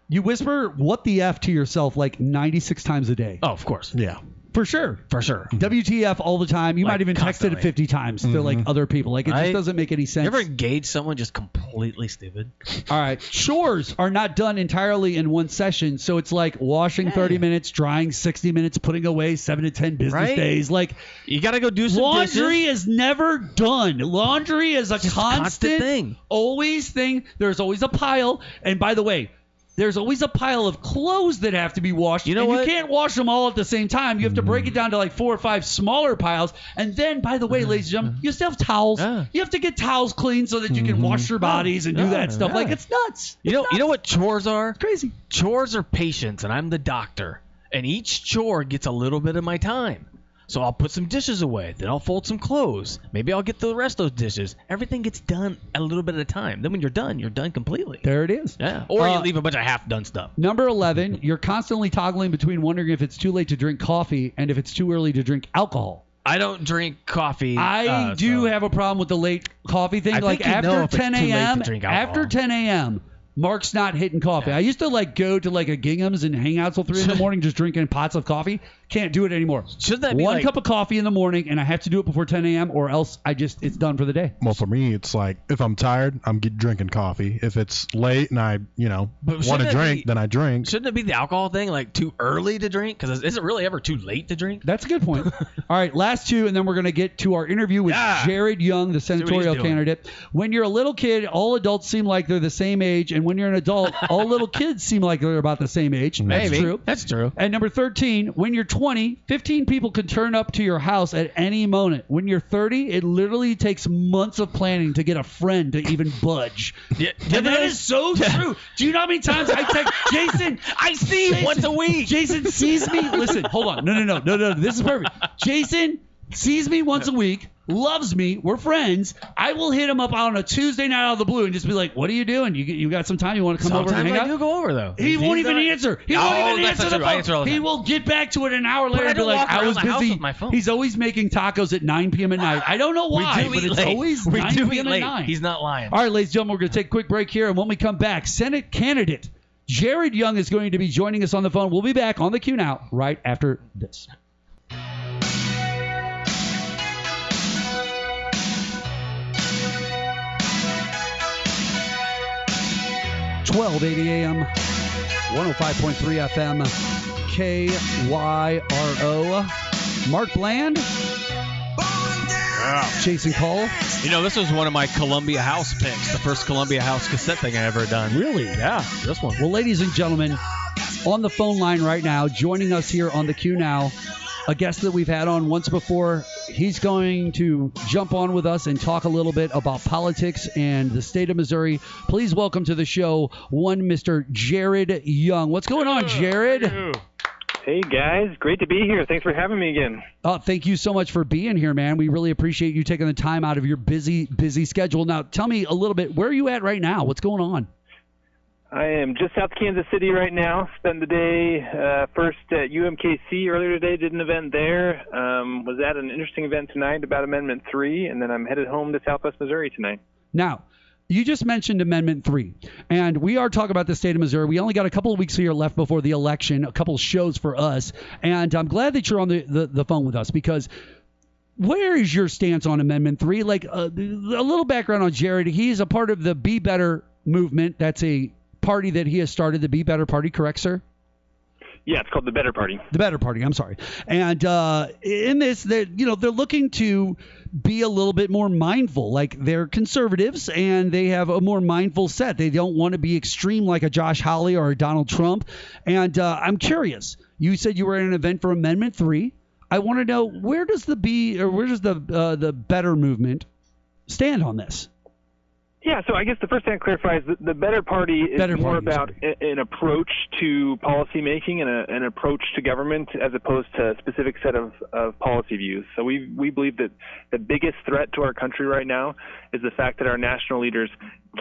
You whisper what the F to yourself like 96 times a day. Oh, of course. Yeah. For sure. WTF all the time. You might even text it 50 times to like other people. Like, it just doesn't make any sense. You ever engage someone just completely stupid? All right. Chores are not done entirely in one session. So it's like washing 30 minutes, drying 60 minutes, putting away 7 to 10 business days. Like, you got to go do some laundry dishes. is never done. Laundry is a constant thing. Always thing. There's always a pile. And by the way, there's always a pile of clothes that have to be washed. You can't wash them all at the same time. You have to break it down to like 4 or 5 smaller piles. And then, by the way, ladies and gentlemen, you still have towels. You have to get towels clean so that you can wash your bodies and do that stuff. Like, it's nuts. You know what chores are? Crazy. Chores are patience, and I'm the doctor. And each chore gets a little bit of my time. So I'll put some dishes away. Then I'll fold some clothes. Maybe I'll get the rest of those dishes. Everything gets done a little bit at a time. Then when you're done completely. There it is. Yeah. Or you leave a bunch of half-done stuff. Number 11, you're constantly toggling between wondering if it's too late to drink coffee and if it's too early to drink alcohol. I don't drink coffee. I do have a problem with the late coffee thing. Like after 10 a.m., Mark's not hitting coffee. I used to go to a Gingham's and hang out till 3 in the morning just drinking pots of coffee. Can't do it anymore. Shouldn't that be one cup of coffee in the morning, and I have to do it before 10 a.m. or else it's done for the day. Well, for me, it's like if I'm tired, I'm drinking coffee. If it's late and I, want to drink, then I drink. Shouldn't it be the alcohol thing, like too early to drink? Because is it really ever too late to drink? That's a good point. All right, last 2, and then we're going to get to our interview with Jared Young, the senatorial candidate. When you're a little kid, all adults seem like they're the same age, and when you're an adult, all little kids seem like they're about the same age. Maybe. That's true. And number 13, when you're 20, 15 people can turn up to your house at any moment. When you're 30, it literally takes months of planning to get a friend to even budge. And that is so true. Do you know how many times I text Jason? I see Jason, once a week. Jason sees me. Listen, hold on. No. This is perfect. Jason sees me once a week. Loves me. We're friends. I will hit him up on a Tuesday night out of the blue and just be like, "What are you doing? You got some time? You want to come over and hang out?" Sometimes I do go over though. He won't even answer. He won't even answer the phone. He will get back to it an hour later and be like, "I was busy." He's always making tacos at 9 p.m. at night. I don't know why, but it's always 9 p.m. at night. He's not lying. All right, ladies and gentlemen, we're going to take a quick break here, and when we come back, Senate candidate Jared Young is going to be joining us on the phone. We'll be back on the QNow right after this. 1280 AM, 105.3 FM, KYRO. Mark Bland. Jason Kull. This was one of my Columbia House picks, the first Columbia House cassette thing I ever done. Really? Yeah, this one. Well, ladies and gentlemen, on the phone line right now, joining us here on the QNow, a guest that we've had on once before. He's going to jump on with us and talk a little bit about politics and the state of Missouri. Please welcome to the show one Mr. Jared Young. What's going on, Jared? Hey, guys. Great to be here. Thanks for having me again. Thank you so much for being here, man. We really appreciate you taking the time out of your busy schedule. Now, tell me a little bit, where are you at right now? What's going on? I am just south of Kansas City right now. Spent the day first at UMKC earlier today, did an event there. Was at an interesting event tonight about Amendment 3, and then I'm headed home to Southwest Missouri tonight. Now, you just mentioned Amendment 3, and we are talking about the state of Missouri. We only got a couple of weeks here left before the election, a couple of shows for us, and I'm glad that you're on the phone with us, because where is your stance on Amendment 3? Like, a little background on Jared. He's a part of the Be Better movement. That's a party that he has started, the Be Better Party, correct, sir? Yeah, it's called the Better Party. The Better Party, I'm sorry. And in this, they're looking to be a little bit more mindful. Like, they're conservatives, and they have a more mindful set. They don't want to be extreme like a Josh Hawley or a Donald Trump. And I'm curious. You said you were at an event for Amendment 3. I want to know, where does the Better movement stand on this? Yeah, so I guess the first thing to clarify is that the Better Party is more about an approach to policy making and an approach to government as opposed to a specific set of policy views. So we believe that the biggest threat to our country right now is the fact that our national leaders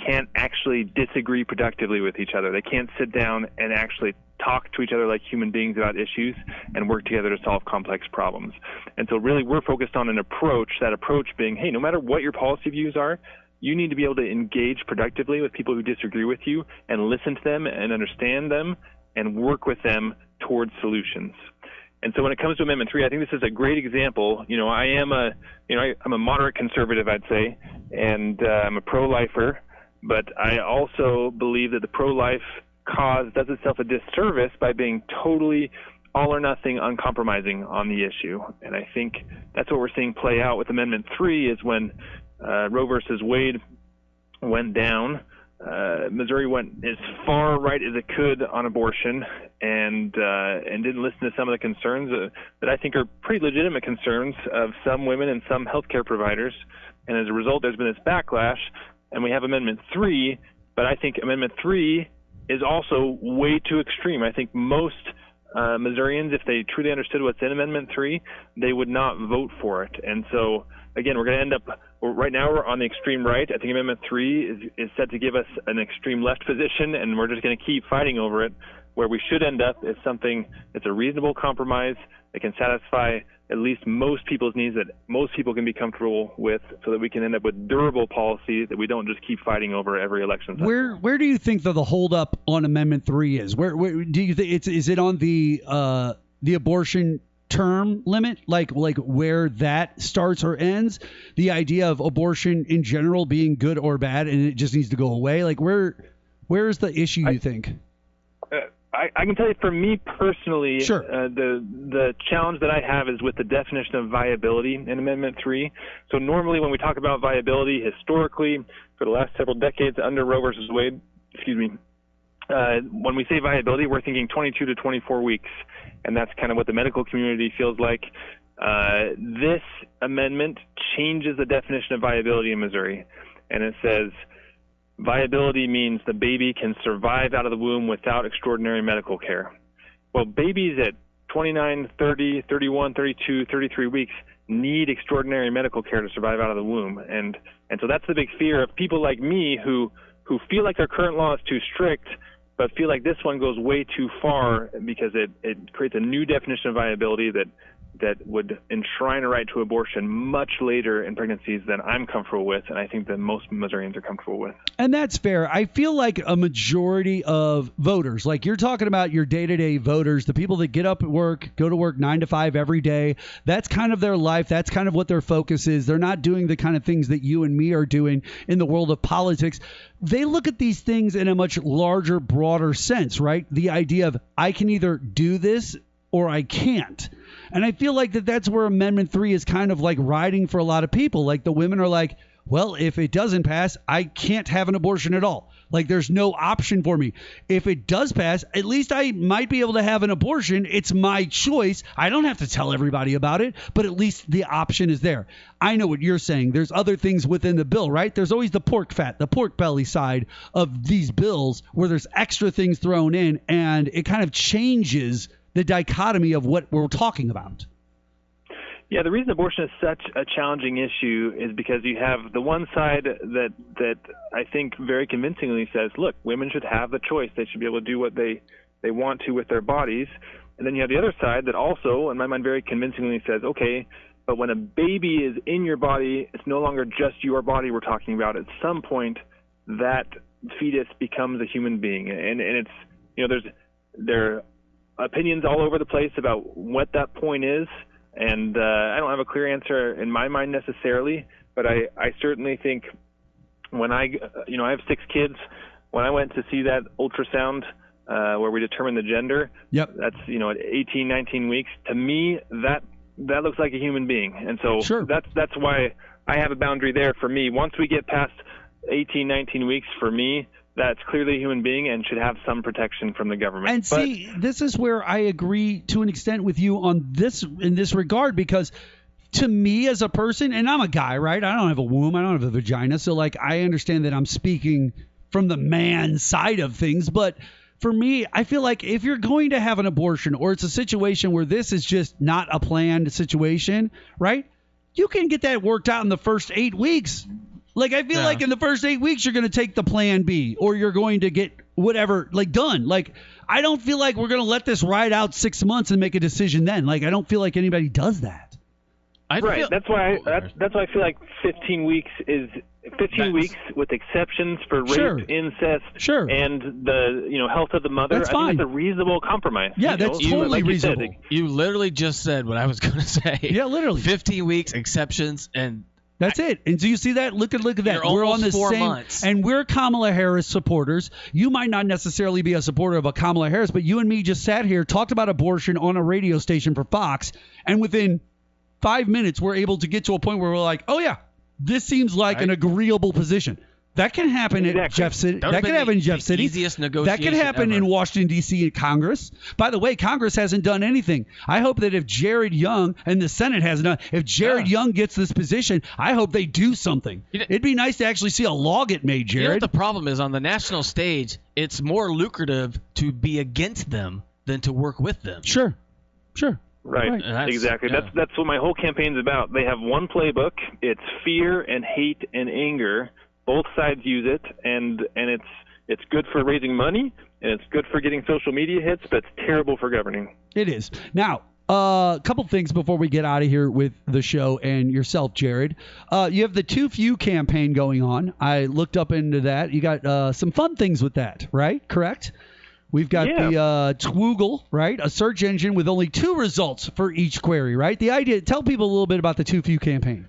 can't actually disagree productively with each other. They can't sit down and actually talk to each other like human beings about issues and work together to solve complex problems. And so really we're focused on an approach, that approach being, hey, no matter what your policy views are, you need to be able to engage productively with people who disagree with you and listen to them and understand them and work with them towards solutions. And so when it comes to Amendment 3, I think this is a great example. I'm a moderate conservative, I'd say, and I'm a pro-lifer, but I also believe that the pro-life cause does itself a disservice by being totally all or nothing, uncompromising on the issue. And I think that's what we're seeing play out with Amendment 3 is when Roe versus Wade went down. Missouri went as far right as it could on abortion, and didn't listen to some of the concerns that I think are pretty legitimate concerns of some women and some healthcare providers. And as a result, there's been this backlash, and we have Amendment 3. But I think Amendment 3 is also way too extreme. I think most Missourians, if they truly understood what's in Amendment 3, they would not vote for it. And so, again, we're going to end up, right now we're on the extreme right. I think Amendment 3 is set to give us an extreme left position, and we're just going to keep fighting over it. Where we should end up is something that's a reasonable compromise that can satisfy at least most people's needs, that most people can be comfortable with, so that we can end up with durable policy that we don't just keep fighting over every election cycle. Where do you think the holdup on Amendment 3 is? Where do you think is it on the abortion term limit, like where that starts or ends? The idea of abortion in general being good or bad, and it just needs to go away. Like where is the issue, you think? I can tell you, for me personally, sure. The challenge that I have is with the definition of viability in Amendment 3. So normally when we talk about viability, historically, for the last several decades under Roe versus Wade, when we say viability, we're thinking 22 to 24 weeks, and that's kind of what the medical community feels like. This amendment changes the definition of viability in Missouri, and it says viability means the baby can survive out of the womb without extraordinary medical care. Well, babies at 29, 30, 31, 32, 33 weeks need extraordinary medical care to survive out of the womb. And so that's the big fear of people like me who feel like their current law is too strict, but feel like this one goes way too far because it creates a new definition of viability that would enshrine a right to abortion much later in pregnancies than I'm comfortable with, and I think that most Missourians are comfortable with. And that's fair. I feel like a majority of voters, like you're talking about your day-to-day voters, the people that get up at work, go to work 9 to 5 every day, that's kind of their life. That's kind of what their focus is. They're not doing the kind of things that you and me are doing in the world of politics. They look at these things in a much larger, broader sense, right? The idea of I can either do this or I can't. And I feel like that's where Amendment 3 is kind of like riding for a lot of people. Like the women are like, well, if it doesn't pass, I can't have an abortion at all. Like there's no option for me. If it does pass, at least I might be able to have an abortion. It's my choice. I don't have to tell everybody about it, but at least the option is there. I know what you're saying. There's other things within the bill, right? There's always the pork fat, the pork belly side of these bills where there's extra things thrown in, and it kind of changes the dichotomy of what we're talking about. Yeah, the reason abortion is such a challenging issue is because you have the one side that I think very convincingly says, look, women should have the choice. They should be able to do what they want to with their bodies. And then you have the other side that also, in my mind, very convincingly says, okay, But when a baby is in your body, it's no longer just your body we're talking about. At some point, that fetus becomes a human being, and it's, you know, there are opinions all over the place about what that point is, and I don't have a clear answer in my mind necessarily, but I certainly think when I have 6 kids. When I went to see that ultrasound where we determine the gender, that's, you know, at 18, 19 weeks, to me that looks like a human being, and so that's why I have a boundary there for me. Once we get past 18, 19 weeks, for me, that's clearly a human being and should have some protection from the government. And see, this is where I agree to an extent with you on this in this regard, because to me as a person, and I'm a guy, right? I don't have a womb, I don't have a vagina, so like I understand that I'm speaking from the man side of things, but for me, I feel like if you're going to have an abortion, or it's a situation where this is just not a planned situation, right? You can get that worked out in the first 8 weeks. Like, I feel like in the first 8 weeks, you're going to take the plan B, or you're going to get whatever, like, done. Like, I don't feel like we're going to let this ride out 6 months and make a decision then. Like, I don't feel like anybody does that. That's why I feel like 15 weeks is 15 weeks with exceptions for rape, incest, and the health of the mother. That's I think that's a reasonable compromise. Yeah, that's totally reasonable. You literally just said what I was going to say. Yeah, literally. 15 weeks, exceptions, and that's it. And so you see that? Look at that. We're on the 4 same, months. and we're Kamala Harris supporters. You might not necessarily be a supporter of a Kamala Harris, but you and me just sat here, talked about abortion on a radio station for Fox, and within 5 minutes, we're able to get to a point where we're like, oh yeah, this seems like an agreeable position. That can happen at Jeff City. That can happen in Jeff City. Easiest negotiation that can happen ever. in Washington, D.C. at Congress. By the way, Congress hasn't done anything. I hope that if Jared Young and the Senate hasn't done, if Jared Young gets this position, I hope they do something. It'd be nice to actually see a law get made, Jared. You know what the problem is? On the national stage, it's more lucrative to be against them than to work with them. Sure. Right. Exactly. Yeah. That's what my whole campaign's about. They have one playbook. It's fear and hate and anger. Both sides use it, and it's good for raising money, and it's good for getting social media hits, but it's terrible for governing. It is. Now, a couple things before we get out of here with the show and yourself, Jared. You have the Too Few campaign going on. I looked up into that. You got some fun things with that, right? Correct? We've got the Twoogle, right? A search engine with only 2 results for each query, right? The idea, tell people a little bit about the Too Few campaign.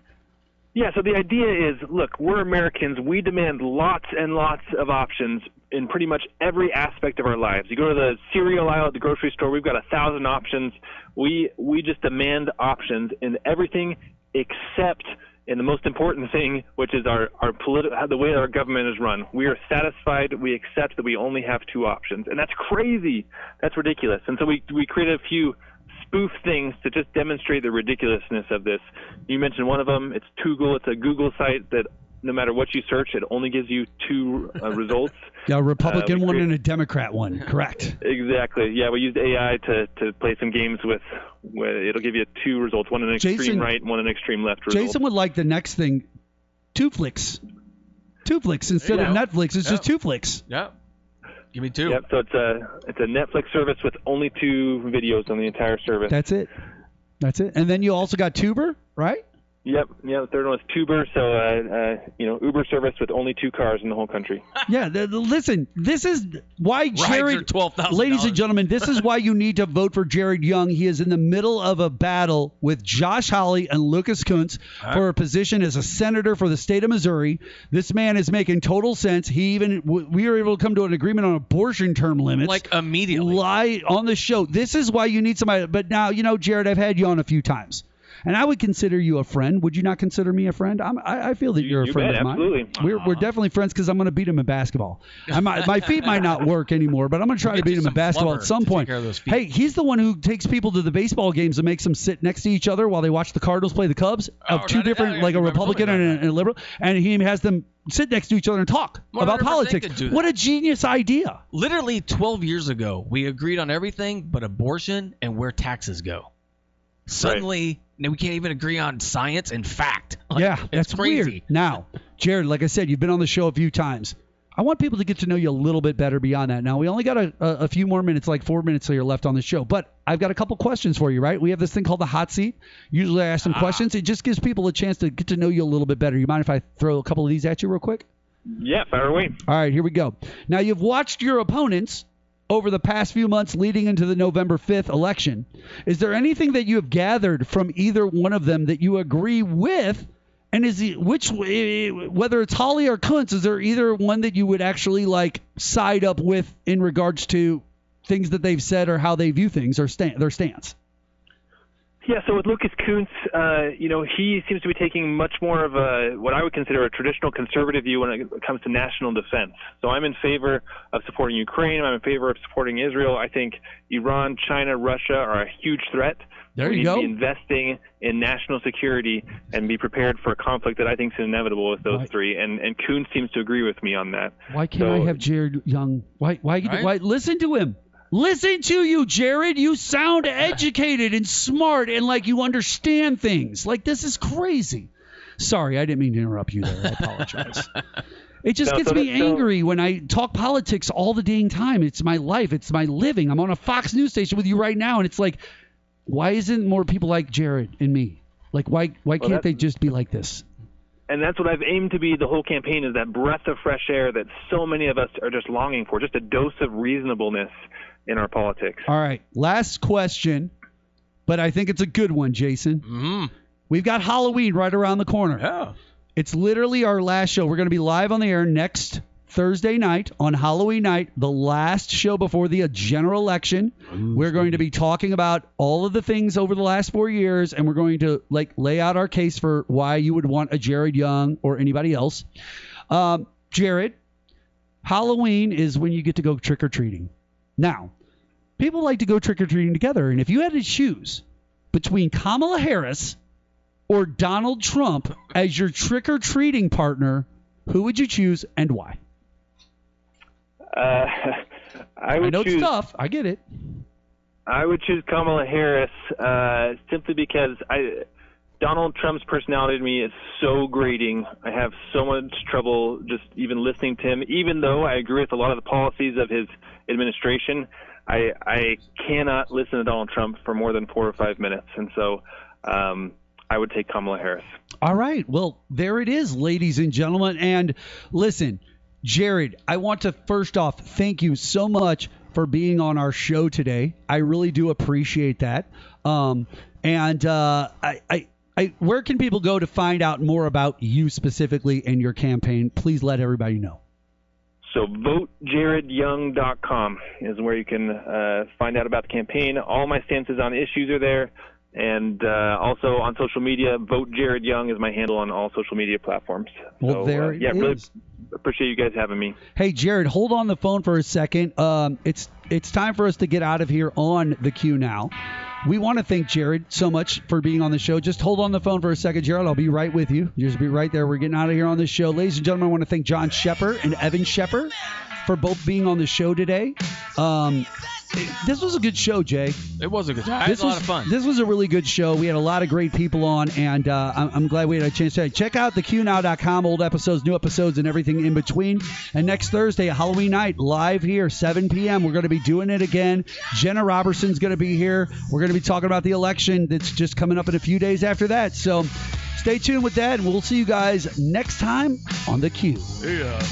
Yeah, so the idea is, look, we're Americans. We demand lots and lots of options in pretty much every aspect of our lives. You go to the cereal aisle at the grocery store, we've got 1,000 options. We just demand options in everything except in the most important thing, which is the way our government is run. We are satisfied. We accept that we only have 2 options, and that's crazy. That's ridiculous. And so we created a few spoof things to just demonstrate the ridiculousness of this. You mentioned one of them. It's Twoogle. It's a Google site that no matter what you search, it only gives you 2 results. Yeah, a Republican one and a Democrat one. Correct. Exactly. Yeah, we used AI to play some games with. It'll give you 2 results, one an extreme right, one an extreme left result. Jason would like the next thing, Twoflix. Twoflix instead of Netflix. It's just Twoflix. Yeah. Give me 2. Yep. So it's a Netflix service with only 2 videos on the entire service. That's it. And then you also got Tuber, right? Yep. Yeah. The third one is Tuber. So Uber service with only 2 cars in the whole country. Yeah. Listen, this is why Jared. Ladies and gentlemen, this is why you need to vote for Jared Young. He is in the middle of a battle with Josh Hawley and Lucas Kunce for a position as a senator for the state of Missouri. This man is making total sense. We were able to come to an agreement on abortion term limits. Like immediately. Lie on the show. This is why you need somebody. But now, Jared, I've had you on a few times. And I would consider you a friend. Would you not consider me a friend? I feel that you're a friend of mine. Absolutely. We're definitely friends because I'm going to beat him in basketball. My feet might not work anymore, but I'm going to try to beat him in basketball at some point. Hey, he's the one who takes people to the baseball games and makes them sit next to each other while they watch the Cardinals play the Cubs of 2 different, like a Republican and a liberal, and he has them sit next to each other and talk about politics. What a genius idea. Literally 12 years ago, we agreed on everything but abortion and where taxes go. Suddenly, now we can't even agree on science and fact. That's crazy. Weird. Now, Jared, like I said, you've been on the show a few times. I want people to get to know you a little bit better beyond that. Now, we only got a few more minutes, like 4 minutes here left on the show, but I've got a couple questions for you, right? We have this thing called the hot seat. Usually I ask some questions. It just gives people a chance to get to know you a little bit better. You mind if I throw a couple of these at you real quick? Yeah, fire away. All right, here we go. Now, you've watched your opponents over the past few months leading into the November 5th election. Is there anything that you have gathered from either one of them that you agree with? And whether it's Hawley or Kunce, is there either one that you would actually like side up with in regards to things that they've said or how they view things or their stance? Yeah, so with Lucas Kunce, he seems to be taking much more of what I would consider a traditional conservative view when it comes to national defense. So I'm in favor of supporting Ukraine. I'm in favor of supporting Israel. I think Iran, China, Russia are a huge threat. There we you need go. to be investing in national security and be prepared for a conflict that I think is inevitable with those three. And Kunce seems to agree with me on that. Why can't I have Jared Young? Why listen to him? Listen to you, Jared. You sound educated and smart and like you understand things. Like, this is crazy. Sorry, I didn't mean to interrupt you there. I apologize. It just gets me angry when I talk politics all the dang time. It's my life. It's my living. I'm on a Fox News station with you right now, and it's like, why isn't more people like Jared and me? Like, why can't they just be like this? And that's what I've aimed to be the whole campaign, is that breath of fresh air that so many of us are just longing for, just a dose of reasonableness in our politics. All right, last question, but I think it's a good one, Jason. Mm-hmm. We've got Halloween right around the corner. Yeah. It's literally our last show. We're going to be live on the air next Thursday night on Halloween night, the last show before the general election. We're going to be talking about all of the things over the last 4 years, and we're going to lay out our case for why you would want a Jared Young or anybody else. Jared, Halloween is when you get to go trick-or-treating. Now, people like to go trick-or-treating together, and if you had to choose between Kamala Harris or Donald Trump as your trick-or-treating partner, who would you choose and why? I know it's tough. I get it. I would choose Kamala Harris simply because Donald Trump's personality to me is so grating. I have so much trouble just even listening to him, even though I agree with a lot of the policies of his administration. I cannot listen to Donald Trump for more than 4 or 5 minutes, and so I would take Kamala Harris. All right. Well, there it is, ladies and gentlemen. And listen, Jared, I want to first off thank you so much for being on our show today. I really do appreciate that. Where can people go to find out more about you specifically and your campaign? Please let everybody know. So votejaredyoung.com is where you can find out about the campaign. All my stances on issues are there. And also on social media, Vote Jared Young is my handle on all social media platforms. Well, so, there it is. Really appreciate you guys having me. Hey, Jared, hold on the phone for a second. It's time for us to get out of here on the QNow. We want to thank Jared so much for being on the show. Just hold on the phone for a second, Jared. I'll be right with you. Just be right there. We're getting out of here on this show. Ladies and gentlemen, I want to thank John Scheper and Evan Scheper for both being on the show today. This was a good show, Jay. It was a good show. It was a lot of fun. This was a really good show. We had a lot of great people on, and I'm glad we had a chance to check out the QNow.com, old episodes, new episodes, and everything in between. And next Thursday, Halloween night, live here, 7 p.m., we're going to be doing it again. Jenna Robertson's going to be here. We're going to be talking about the election that's just coming up in a few days after that. So stay tuned with that, and we'll see you guys next time on The Q. Yeah.